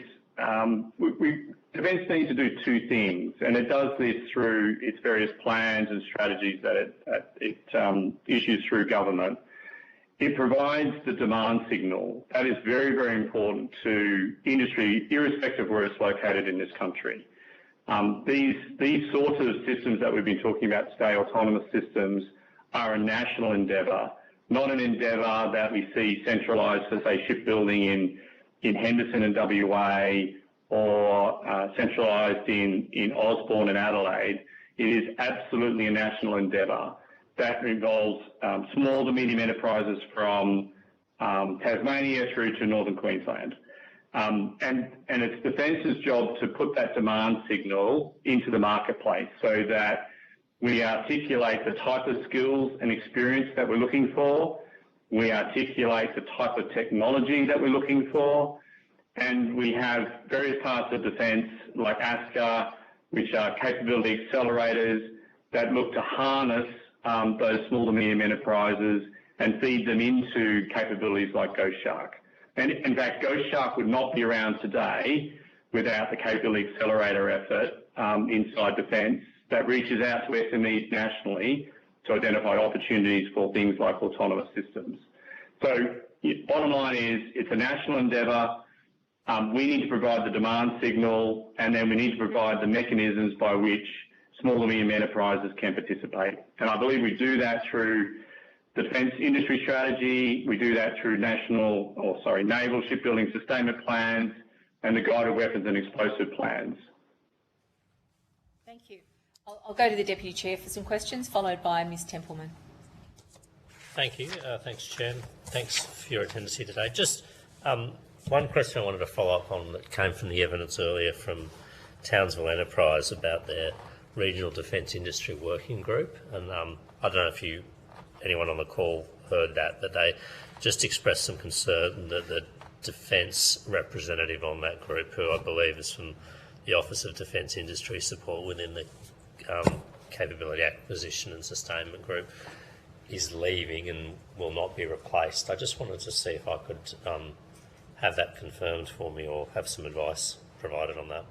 Defence needs to do two things, and it does this through its various plans and strategies that it issues through government. It provides the demand signal. That is very, very important to industry, irrespective of where it's located in this country. These sorts of systems that we've been talking about today, autonomous systems, are a national endeavour, not an endeavour that we see centralised for, say, shipbuilding in Henderson and WA or centralised in Osborne and Adelaide. It is absolutely a national endeavour that involves small to medium enterprises from Tasmania through to northern Queensland. And it's Defence's job to put that demand signal into the marketplace so that we articulate the type of skills and experience that we're looking for, we articulate the type of technology that we're looking for, and we have various parts of Defence like ASCA, which are capability accelerators that look to harness those small to medium enterprises and feed them into capabilities like Ghost Shark. And in fact, Ghost Shark would not be around today without the capability accelerator effort inside Defence that reaches out to SMEs nationally to identify opportunities for things like autonomous systems. So bottom line is it's a national endeavour. We need to provide the demand signal, and then we need to provide the mechanisms by which small and medium enterprises can participate. And I believe we do that through Defence industry strategy, we do that through naval shipbuilding sustainment plans, and the guided weapons and explosive plans. Thank you. I'll go to the Deputy Chair for some questions, followed by Ms Templeman. Thank you. Thanks, Chair. Thanks for your attendance here today. Just one question I wanted to follow up on that came from the evidence earlier from Townsville Enterprise about their regional defence industry working group. And I don't know if anyone on the call heard that they just expressed some concern that the defence representative on that group, who I believe is from the Office of Defence Industry Support within the Capability Acquisition and Sustainment Group, is leaving and will not be replaced. I just wanted to see if I could have that confirmed for me or have some advice provided on that.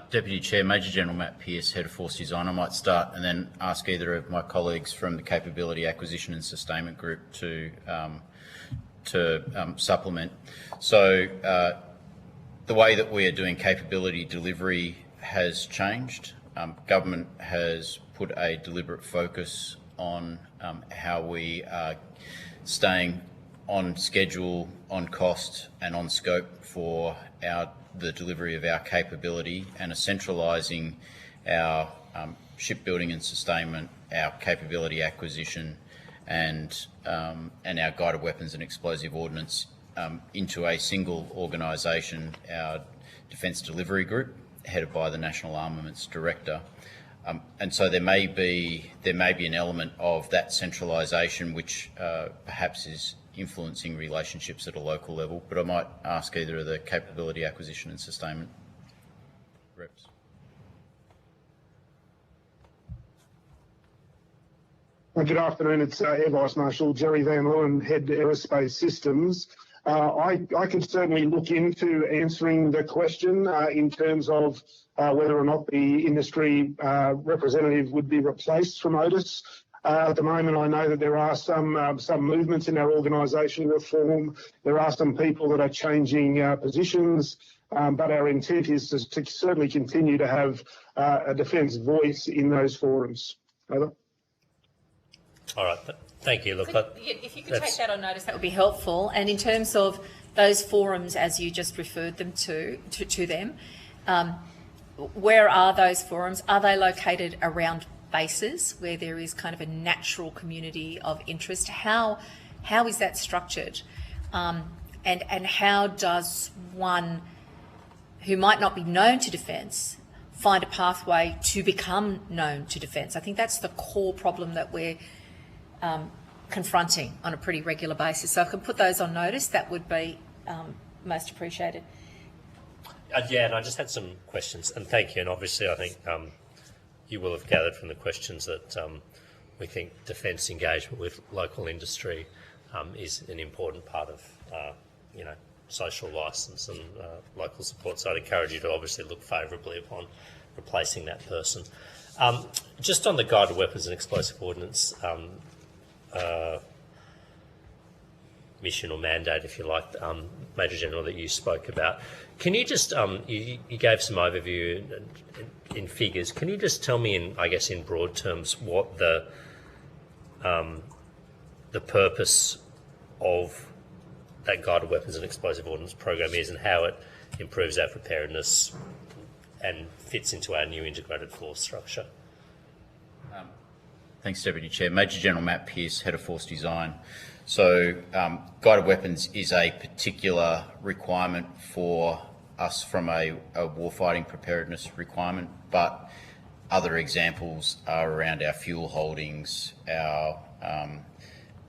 Deputy Chair, Major General Matt Pearce, Head of Force Design. I might start and then ask either of my colleagues from the Capability Acquisition and Sustainment Group to supplement. So the way that we are doing capability delivery has changed. Government has put a deliberate focus on how we are staying on schedule, on cost and on scope for the delivery of our capability, and are centralising our shipbuilding and sustainment, our capability acquisition and our guided weapons and explosive ordnance into a single organisation, our Defence Delivery Group, headed by the National Armaments Director. And so there may be an element of that centralisation which perhaps is influencing relationships at a local level, but I might ask either of the Capability Acquisition and Sustainment reps. Good afternoon, it's Air Vice Marshal Jerry Van Leeuwen, Head Aerospace Systems. I can certainly look into answering the question in terms of whether or not the industry representative would be replaced from Otis. At the moment, I know that there are some movements in our organisation reform. There are some people that are changing positions, but our intent is to certainly continue to have a defence voice in those forums. Over. All right, thank you. Look, if you could take that on notice, that would be helpful. And in terms of those forums, as you just referred them to them, where are those forums? Are they located around bases where there is kind of a natural community of interest? How is that structured? And how does one who might not be known to Defence find a pathway to become known to Defence? I think that's the core problem that we're confronting on a pretty regular basis. So if I can put those on notice, that would be most appreciated. Yeah, and I just had some questions, and thank you. And obviously, I think you will have gathered from the questions that we think Defence engagement with local industry is an important part of, social licence and local support. So I'd encourage you to obviously look favourably upon replacing that person. Just on the guided weapons and explosive ordnance mission or mandate, if you like, Major General, that you spoke about. Can you just, you gave some overview in figures. Can you just tell me, in broad terms, what the purpose of that guided weapons and explosive ordnance program is and how it improves our preparedness and fits into our new integrated force structure? Thanks, Deputy Chair. Major General Matt Pearce, Head of Force Design. So guided weapons is a particular requirement for us from a warfighting preparedness requirement, but other examples are around our fuel holdings, our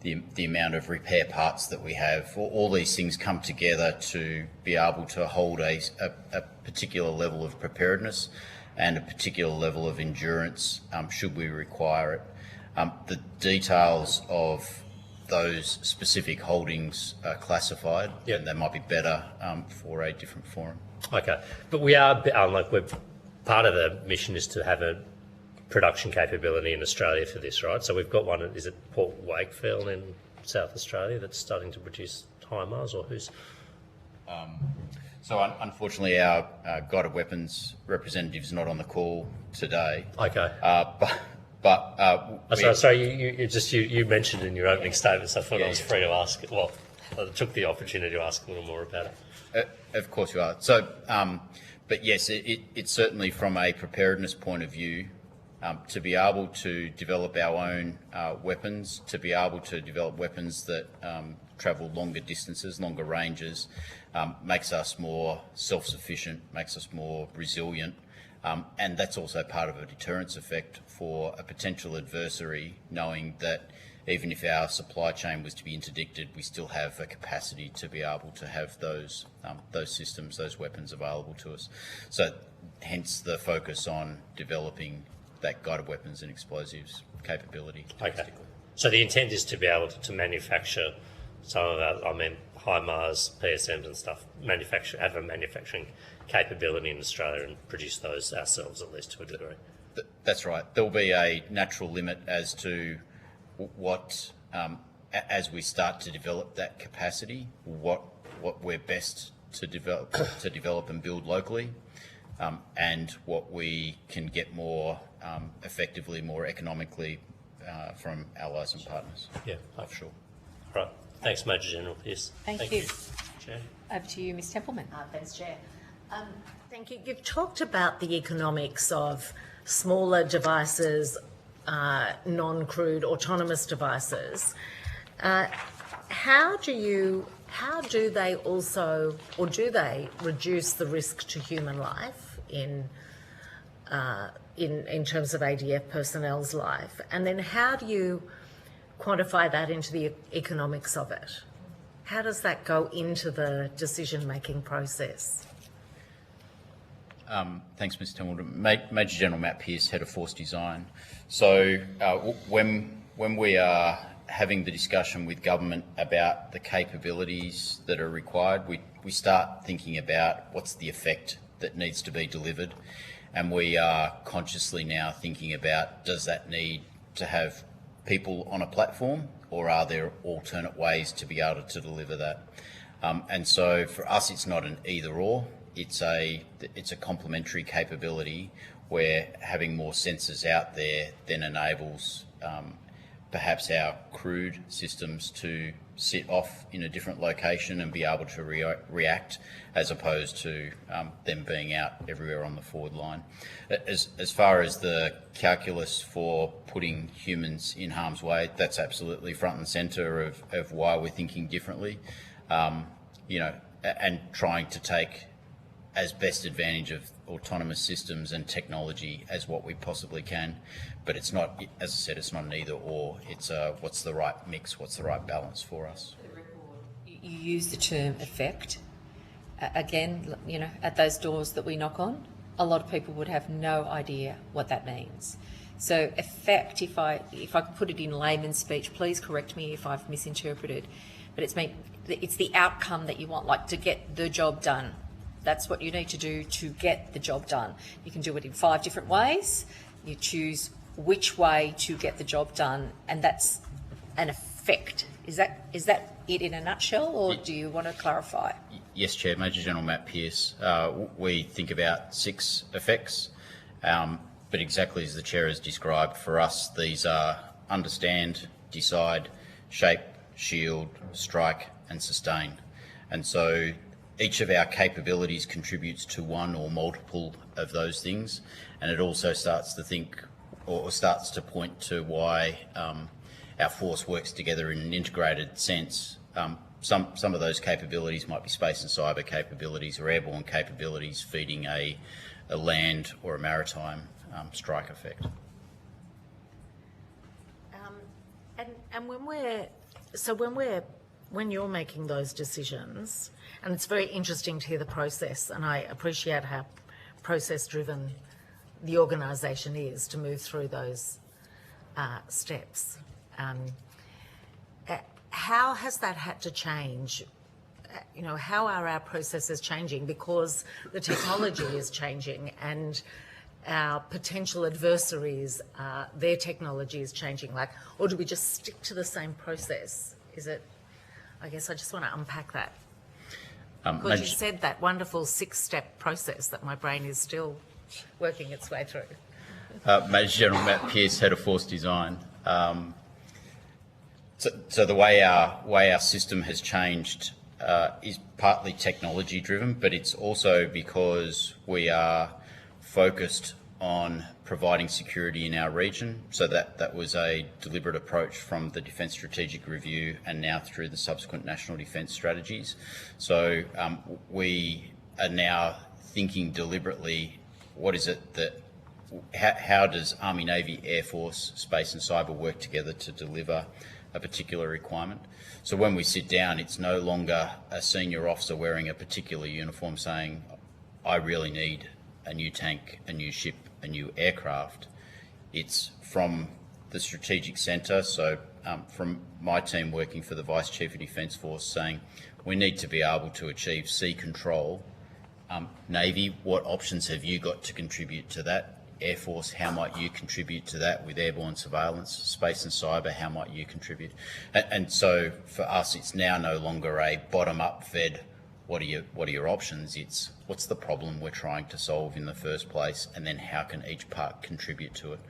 the amount of repair parts that we have. All these things come together to be able to hold a particular level of preparedness and a particular level of endurance should we require it. The details of those specific holdings are classified, and they might be better for a different forum. Okay, but we are we're part of the mission is to have a production capability in Australia for this, right? So we've got one. Is it Port Wakefield in South Australia that's starting to produce HIMARS, or who's? So unfortunately, our guided weapons representative is not on the call today. Okay. Sorry, you mentioned in your opening statement, so I thought I was free to ask. Well, I took the opportunity to ask a little more about it. Of course you are. So, but yes, it's certainly from a preparedness point of view, to be able to develop our own weapons, to be able to develop weapons that travel longer distances, longer ranges, makes us more self-sufficient, makes us more resilient. And that's also part of a deterrence effect for a potential adversary, knowing that even if our supply chain was to be interdicted, we still have a capacity to be able to have those systems, those weapons available to us. So hence the focus on developing that guided weapons and explosives capability. Okay. So the intent is to be able to manufacture some of our, HIMARS, PSMs and stuff, have a manufacturing capability in Australia and produce those ourselves, at least to a degree. That's right. There'll be a natural limit as to what, as we start to develop that capacity, what we're best to develop and build locally, and what we can get more effectively, more economically from allies and partners. Yeah, I'm sure. Right. Thanks, Major General Pearce. Thank you. Chair. Over to you, Ms Templeman. Thanks, Chair. Thank you. You've talked about the economics of smaller devices, non-crewed autonomous devices. How do they also, or do they reduce the risk to human life in terms of ADF personnel's life? And then how do you quantify that into the economics of it? How does that go into the decision-making process? Thanks, Mr. Templeton. Major General Matt Pearce, Head of Force Design. So when we are having the discussion with government about the capabilities that are required, we start thinking about what's the effect that needs to be delivered, and we are consciously now thinking about, does that need to have people on a platform, or are there alternate ways to be able to deliver that? And so for us, it's not an either or. It's a complementary capability where having more sensors out there then enables perhaps our crewed systems to sit off in a different location and be able to react, as opposed to them being out everywhere on the forward line. As far as the calculus for putting humans in harm's way, that's absolutely front and centre of why we're thinking differently, you know, and trying to take as best advantage of autonomous systems and technology as what we possibly can. But it's not, as I said, it's not an either or. It's what's the right mix, what's the right balance for us. You use the term effect. Again, you know, at those doors that we knock on, a lot of people would have no idea what that means. So effect, if I could put it in layman's speech, please correct me if I've misinterpreted, but it's the outcome that you want, like to get the job done. That's what you need to do to get the job done. You can do it in 5 different ways. You choose which way to get the job done, and that's an effect. Is that it in a nutshell, or do you want to clarify? Yes, Chair. Major General Matt Pearce. We think about 6 effects, but exactly as the Chair has described, for us these are understand, decide, shape, shield, strike and sustain. And so each of our capabilities contributes to one or multiple of those things, and it also starts to think or starts to point to why our force works together in an integrated sense. Some of those capabilities might be space and cyber capabilities or airborne capabilities feeding a land or a maritime strike effect. And when you're making those decisions, and it's very interesting to hear the process, and I appreciate how process-driven the organisation is to move through those steps. How has that had to change? You know, how are our processes changing because the technology is changing and our potential adversaries, their technology is changing? Like, or do we just stick to the same process? Is it? I guess I just want to unpack that. Because you said that wonderful 6-step process that my brain is still working its way through. Major General Matt Pearce, Head of Force Design. So the way our system has changed is partly technology driven, but it's also because we are focused on providing security in our region. So that was a deliberate approach from the Defence Strategic Review and now through the subsequent National Defence Strategies. So we are now thinking deliberately, what is it that, how does Army, Navy, Air Force, Space and Cyber work together to deliver a particular requirement? So when we sit down, it's no longer a senior officer wearing a particular uniform saying, I really need a new tank, a new ship, a new aircraft. It's from the strategic centre, so from my team working for the Vice Chief of Defence Force saying, we need to be able to achieve sea control. Navy, what options have you got to contribute to that? Air Force, how might you contribute to that with airborne surveillance? Space and cyber, how might you contribute? And so for us, it's now no longer a bottom-up fed, what are your options? It's what's the problem we're trying to solve in the first place, and then how can each part contribute to it?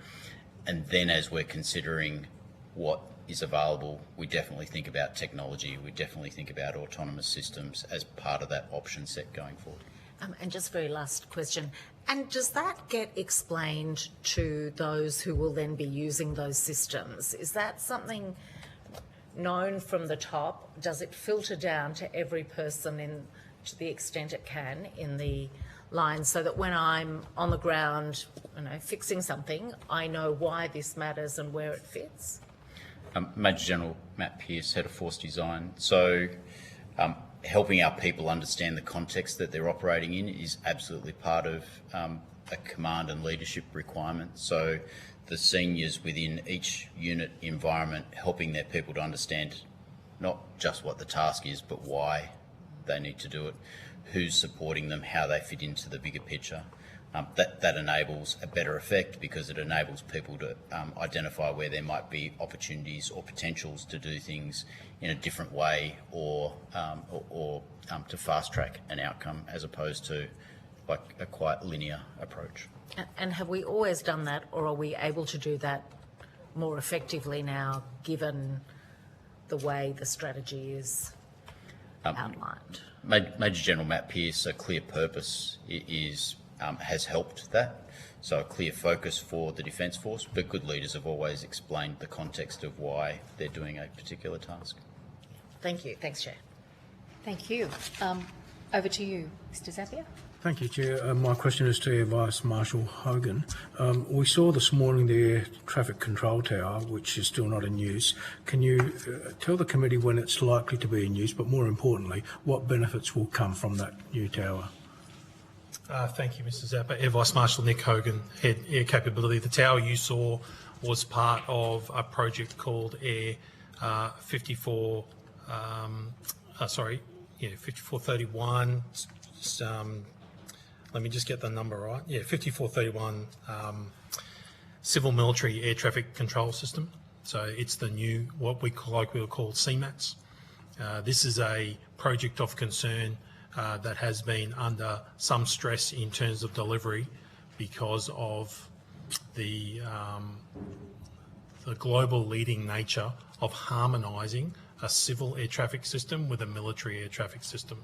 And then as we're considering what is available, we definitely think about technology, we definitely think about autonomous systems as part of that option set going forward. And just very last question, and does that get explained to those who will then be using those systems? Is that something known from the top? Does it filter down to every person to the extent it can in the line, so that when I'm on the ground, you know, fixing something, I know why this matters and where it fits? Major General Matt Pearce, Head of Force Design. So helping our people understand the context that they're operating in is absolutely part of a command and leadership requirement. So the seniors within each unit environment helping their people to understand not just what the task is, but why they need to do it, who's supporting them, how they fit into the bigger picture. That enables a better effect because it enables people to identify where there might be opportunities or potentials to do things in a different way or to fast track an outcome as opposed to like a quite linear approach. And have we always done that, or are we able to do that more effectively now, given the way the strategy is outlined? Major General Matt Pearce, a clear purpose has helped that. So a clear focus for the Defence Force, but good leaders have always explained the context of why they're doing a particular task. Thank you. Thanks, Chair. Thank you. Over to you, Mr Zappia. Thank you, Chair. My question is to Air Vice Marshal Hogan. We saw this morning the Air Traffic Control Tower, which is still not in use. Can you tell the committee when it's likely to be in use, but more importantly, what benefits will come from that new tower? Thank you, Mr Zappa. Air Vice Marshal Nick Hogan, Head Air Capability. The tower you saw was part of a project called Air 5431. Let me just get the number right. Yeah, 5431 Civil Military Air Traffic Control System. So it's the new, what we call CMATs. This is a project of concern that has been under some stress in terms of delivery because of the global leading nature of harmonising a civil air traffic system with a military air traffic system.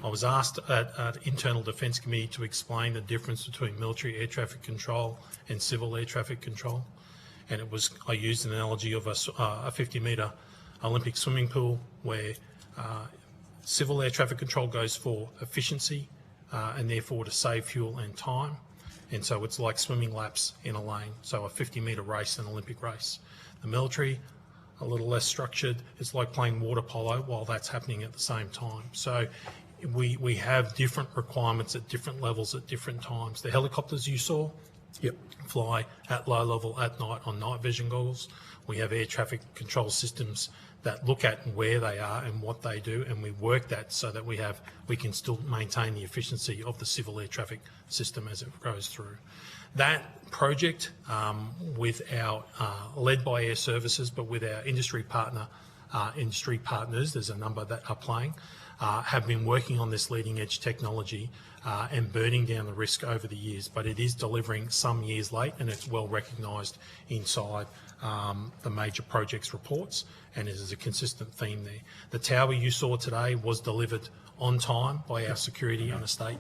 I was asked at Internal Defence Committee to explain the difference between military air traffic control and civil air traffic control, and I used an analogy of a 50-metre Olympic swimming pool where civil air traffic control goes for efficiency and therefore to save fuel and time, and so it's like swimming laps in a lane, so a 50-metre race, an Olympic race. The military, a little less structured, it's like playing water polo while that's happening at the same time. So we have different requirements at different levels at different times. The helicopters you saw fly at low level at night on night vision goggles. We have air traffic control systems that look at where they are and what they do, and we work that so that we can still maintain the efficiency of the civil air traffic system as it goes through. That project, with our led by Air Services, but with our industry partners, there's a number that are playing, have been working on this leading edge technology and burning down the risk over the years, but it is delivering some years late, and it's well recognised inside the major projects reports, and it is a consistent theme there. The tower you saw today was delivered on time by our security and estate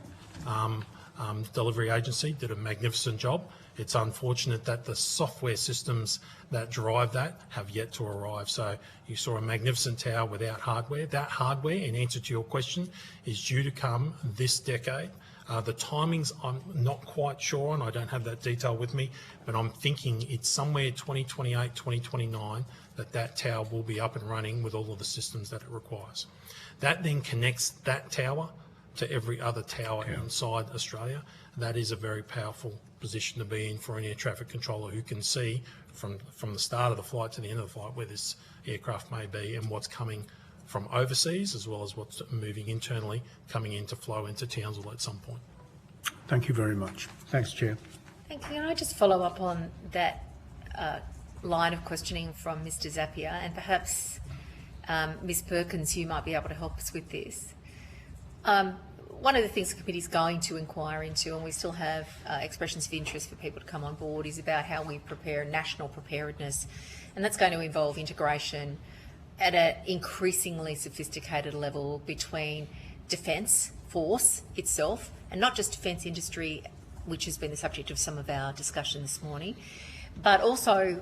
delivery agency, did a magnificent job. It's unfortunate that the software systems that drive that have yet to arrive. So you saw a magnificent tower without hardware. That hardware, in answer to your question, is due to come this decade. The timings I'm not quite sure on, I don't have that detail with me, but I'm thinking it's somewhere 2028, 2029 that tower will be up and running with all of the systems that it requires. That then connects that tower to every other tower inside Australia. That is a very powerful position to be in for an air traffic controller who can see from the start of the flight to the end of the flight where this aircraft may be and what's coming from overseas as well as what's moving internally, coming in to flow into Townsville at some point. Thank you very much. Thanks, Chair. Thank you. Can I just follow up on that line of questioning from Mr Zappia, and perhaps Ms Perkins, you might be able to help us with this. One of the things the committee is going to inquire into, and we still have expressions of interest for people to come on board, is about how we prepare national preparedness, and that's going to involve integration at an increasingly sophisticated level between Defence Force itself, and not just defence industry, which has been the subject of some of our discussion this morning, but also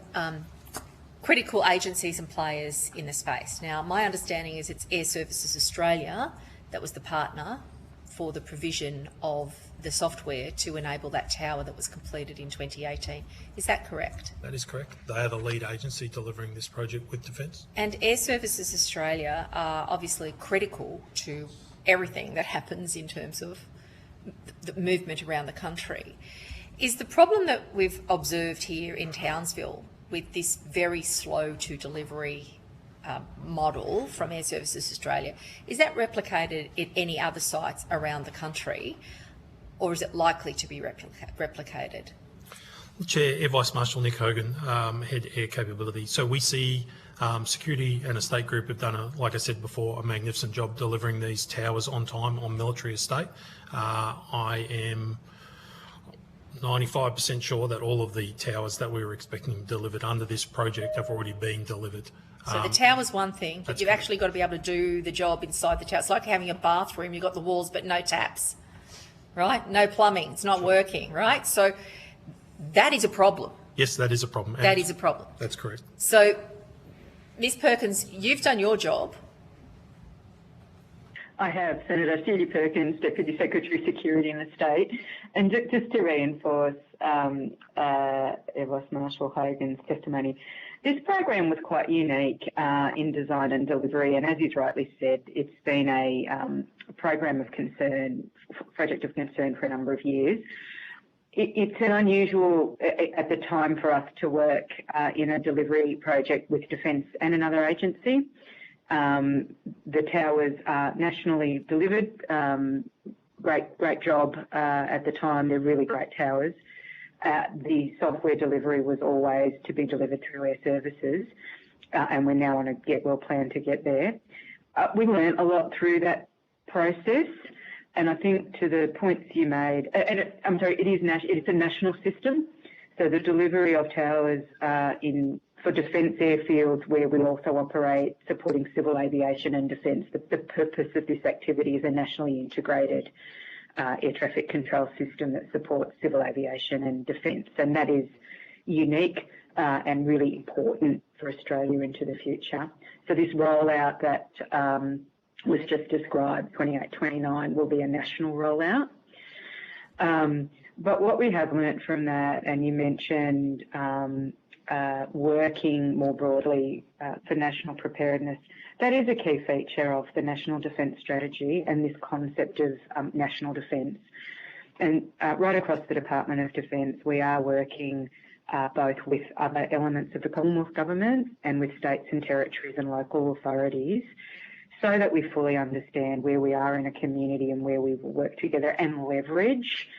critical agencies and players in the space. Now, my understanding is it's Air Services Australia that was the partner for the provision of the software to enable that tower that was completed in 2018. Is that correct? That is correct. They are the lead agency delivering this project with Defence. And Air Services Australia are obviously critical to everything that happens in terms of the movement around the country. Is the problem that we've observed here in Townsville with this very slow to delivery model from Air Services Australia, is that replicated at any other sites around the country, or is it likely to be replicated? Chair, Air Vice Marshal Nick Hogan, Head Air Capability. So we see Security and Estate Group have done, like I said before, a magnificent job delivering these towers on time on military estate. I am 95% sure that all of the towers that we were expecting delivered under this project have already been delivered. So the tower's one thing, but you've actually got to be able to do the job inside the tower. It's like having a bathroom, you've got the walls but no taps, right? No plumbing, it's not working, right? So that is a problem. Yes, that is a problem. That is a problem. That's correct. So, Ms Perkins, you've done your job. I have, Senator Judy Perkins, Deputy Secretary Security in the State. And just to reinforce Air Vice Marshal Hogan's testimony, this program was quite unique in design and delivery, and as he's rightly said, it's been a program of concern, project of concern for a number of years. It's an unusual at the time for us to work in a delivery project with Defence and another agency. The towers are nationally delivered. Great job at the time. They're really great towers. The software delivery was always to be delivered through Air Services, and we're now on a well plan to get there. We learned a lot through that process, and I think to the points you made, it's a national system, so the delivery of towers for defence airfields where we also operate supporting civil aviation and defence. The purpose of this activity is a nationally integrated air traffic control system that supports civil aviation and defence, and that is unique and really important for Australia into the future. So this rollout that was just described, 28-29, will be a national rollout. But what we have learnt from that, and you mentioned working more broadly for national preparedness, that is a key feature of the National Defence Strategy and this concept of national defence. And right across the Department of Defence, we are working both with other elements of the Commonwealth Government and with states and territories and local authorities, so that we fully understand where we are in a community and where we will work together and leverage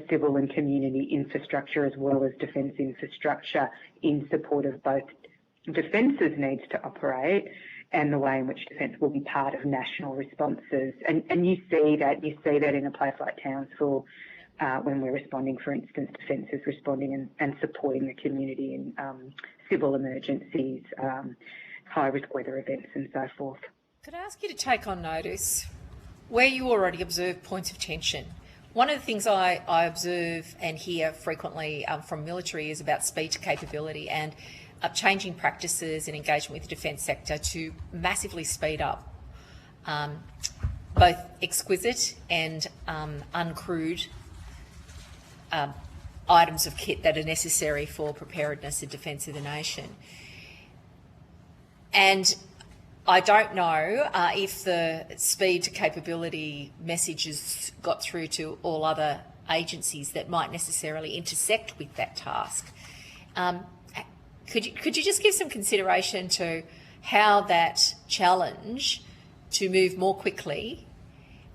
civil and community infrastructure as well as defence infrastructure in support of both Defence's needs to operate and the way in which Defence will be part of national responses. And you see that in a place like Townsville when we're responding, for instance, Defence is responding and supporting the community in civil emergencies, high-risk weather events and so forth. Could I ask you to take on notice where you already observe points of tension? One of the things I observe and hear frequently from military is about speed to capability and changing practices and engagement with the defence sector to massively speed up both exquisite and uncrewed items of kit that are necessary for preparedness and defence of the nation. And I don't know if the speed to capability messages got through to all other agencies that might necessarily intersect with that task. Could you just give some consideration to how that challenge to move more quickly,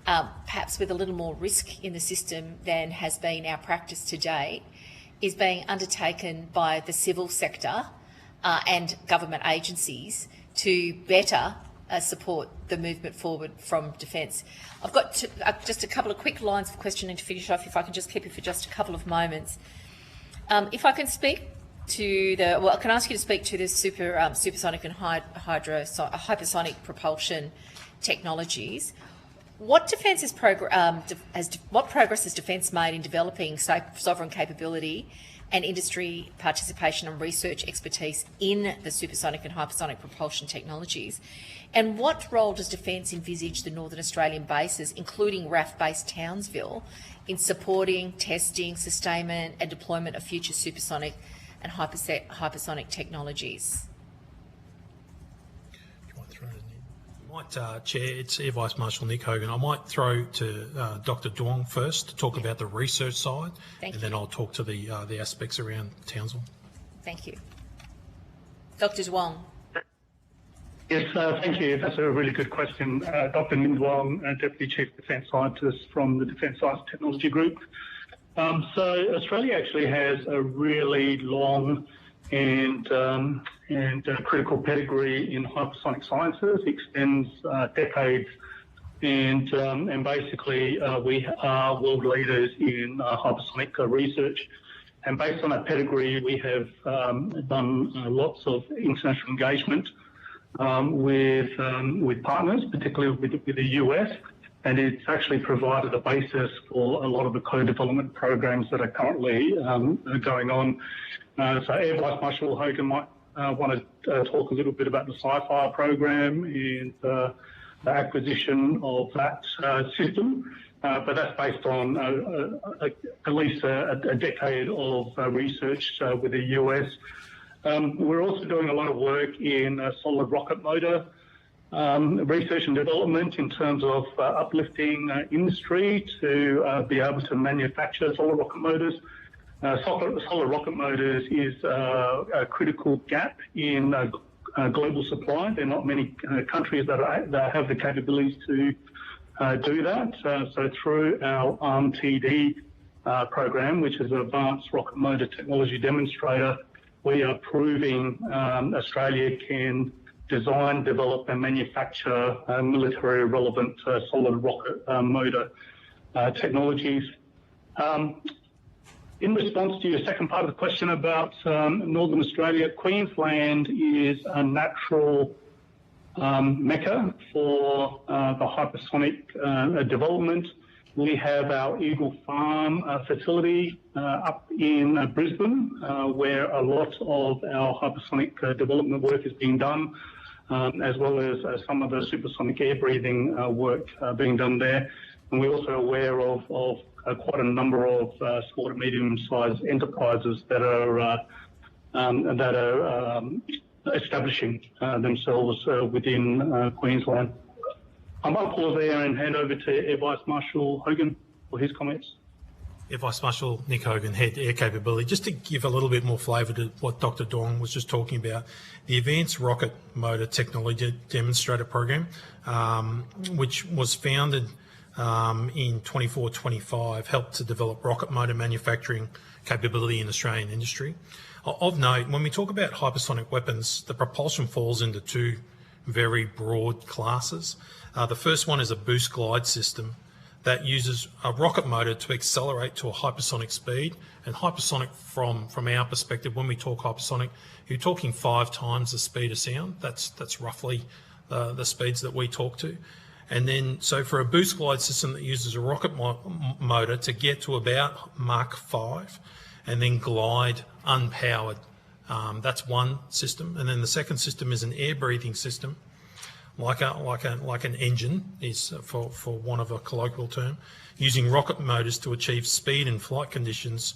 perhaps with a little more risk in the system than has been our practice to date, is being undertaken by the civil sector and government agencies to better support the movement forward from Defence? I've got just a couple of quick lines of questioning to finish off, if I can just keep it for just a couple of moments. If I can speak to I can ask you to speak to the supersonic and hypersonic propulsion technologies. What progress has Defence made in developing sovereign capability and industry participation and research expertise in the supersonic and hypersonic propulsion technologies? And what role does Defence envisage the Northern Australian bases, including RAAF-based Townsville, in supporting, testing, sustainment and deployment of future supersonic and hypersonic technologies? Chair, it's Air Vice Marshal Nick Hogan. I might throw to Dr. Duong first to talk about the research side, and then I'll talk to the aspects around Townsville. Thank you. Dr. Duong. Yes, thank you. That's a really good question. Dr. Min Duong, Deputy Chief Defence Scientist from the Defence Science Technology Group. So Australia actually has a really long and critical pedigree in hypersonic sciences. It extends decades And basically we are world leaders in hypersonic research. And based on our pedigree, we have done lots of international engagement with partners, particularly with the US, and it's actually provided a basis for a lot of the co-development programs that are currently going on. So Air Vice Marshal Hogan might want to talk a little bit about the Sci-Fi program and the acquisition of that system. But that's based on at least a decade of research with the US. We're also doing a lot of work in solid rocket motor research and development in terms of uplifting industry to be able to manufacture solid rocket motors. Solid rocket motors is a critical gap in global supply. There are not many countries that have the capabilities to do that. So through our RMTD program, which is an Advanced Rocket Motor Technology Demonstrator, we are proving Australia can design, develop and manufacture military relevant solid rocket motor technologies. In response to your second part of the question about Northern Australia, Queensland is a natural mecca for the hypersonic development. We have our Eagle Farm facility up in Brisbane, where a lot of our hypersonic development work is being done, as well as some of the supersonic air breathing work being done there. And we're also aware of quite a number of small to medium-sized enterprises that are establishing themselves within Queensland. I might pause there and hand over to Air Vice Marshal Hogan for his comments. Air Vice Marshal Nick Hogan, Head Air Capability. Just to give a little bit more flavour to what Dr. Dong was just talking about, the Advanced Rocket Motor Technology Demonstrator Program, which was founded in 24-25, helped to develop rocket motor manufacturing capability in Australian industry. Of note, when we talk about hypersonic weapons, the propulsion falls into two very broad classes. The first one is a boost glide system that uses a rocket motor to accelerate to a hypersonic speed. And hypersonic, from our perspective, when we talk hypersonic, you're talking 5 times the speed of sound. That's roughly the speeds that we talk to. And then, so for a boost glide system that uses a rocket motor to get to about Mach 5 and then glide unpowered, that's one system. And then the second system is an air breathing system, like an engine, is for want of a colloquial term, using rocket motors to achieve speed and flight conditions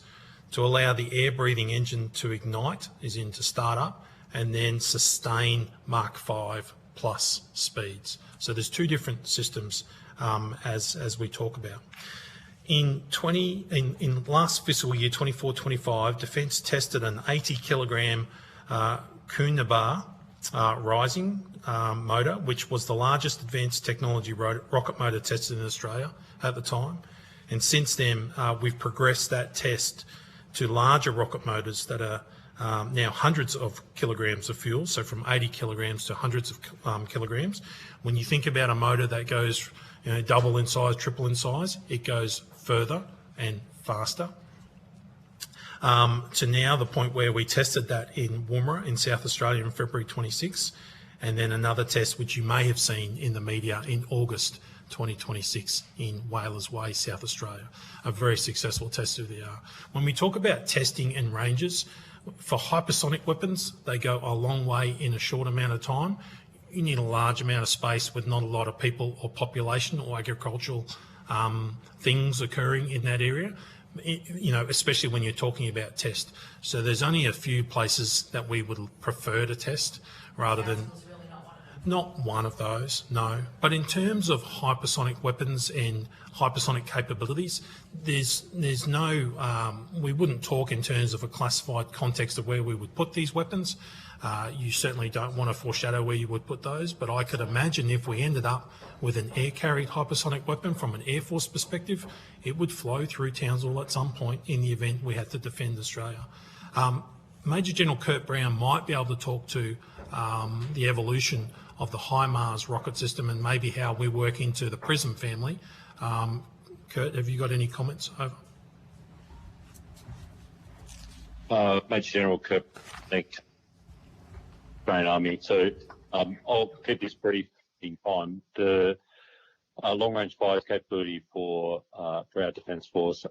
to allow the air breathing engine to ignite, is in to start up, and then sustain Mach 5 plus speeds. So there's two different systems as we talk about. In last fiscal year, 24-25, Defence tested an 80 kilogram Coonabar rising motor, which was the largest advanced technology rocket motor tested in Australia at the time. And since then, we've progressed that test to larger rocket motors that are now hundreds of kilograms of fuel, so from 80 kilograms to hundreds of kilograms. When you think about a motor that goes double in size, triple in size, it goes further and faster. To now the point where we tested that in Woomera in South Australia in February 26, and then another test which you may have seen in the media in August 2026 in Whalers Way, South Australia. A very successful test of the R. When we talk about testing and ranges, for hypersonic weapons, they go a long way in a short amount of time. You need a large amount of space with not a lot of people or population or agricultural things occurring in that area, especially when you're talking about test. So there's only a few places that we would prefer to test rather than... Not one of those, no. But in terms of hypersonic weapons and hypersonic capabilities, there's no, we wouldn't talk in terms of a classified context of where we would put these weapons. You certainly don't want to foreshadow where you would put those, but I could imagine if we ended up with an air-carried hypersonic weapon from an Air Force perspective, it would flow through Townsville at some point in the event we had to defend Australia. Major General Kurt Brown might be able to talk to the evolution of the HIMARS rocket system and maybe how we work into the PRISM family. Kurt, have you got any comments over? Major General Kurt, thanks, Australian Army. So I'll keep this brief in time. The long-range fires capability for our Defence Force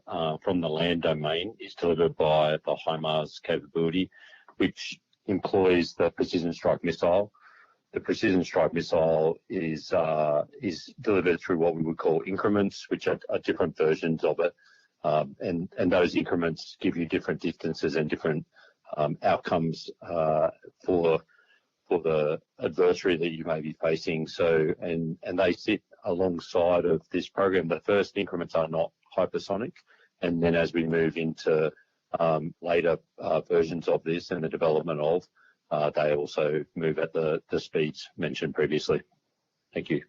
from the land domain is delivered by the HIMARS capability, which employs the precision strike missile. The precision strike missile is delivered through what we would call increments, which are different versions of it, and those increments give you different distances and different outcomes for the adversary that you may be facing. So, and they sit alongside of this program. The first increments are not hypersonic, and then as we move into later versions of this and the development of, they also move at the speeds mentioned previously. Thank you.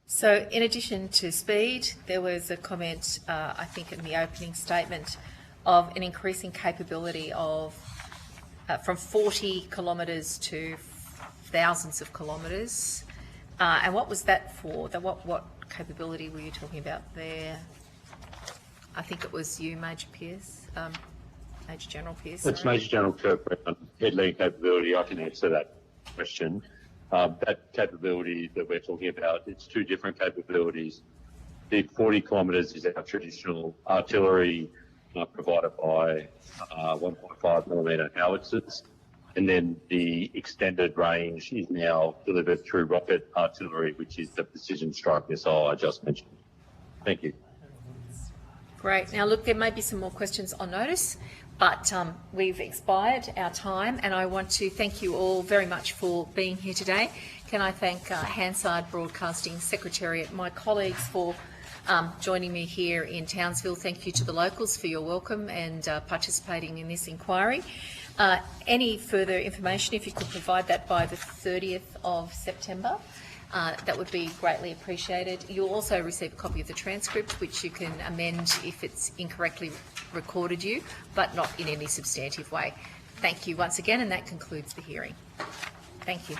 So in addition to speed, there was a comment, I think in the opening statement, of an increasing capability of from 40 kilometres to thousands of kilometres. And what was that for? What capability were you talking about there? I think it was you, Major Pearce. Major General Pearce. It's Major General Kurt Brown, head lead capability. I can answer that question. That capability that we're talking about, it's two different capabilities. The 40 kilometres is our traditional artillery provided by 1.5 millimetre howitzers, and then the extended range is now delivered through rocket artillery, which is the precision strike missile I just mentioned. Thank you. Great. Now, look, there may be some more questions on notice, but we've expired our time, and I want to thank you all very much for being here today. Can I thank Hansard Broadcasting Secretariat, my colleagues for joining me here in Townsville. Thank you to the locals for your welcome and participating in this inquiry. Any further information, if you could provide that by the 30th of September, that would be greatly appreciated. You'll also receive a copy of the transcript, which you can amend if it's incorrectly recorded you, but not in any substantive way. Thank you once again, and that concludes the hearing. Thank you.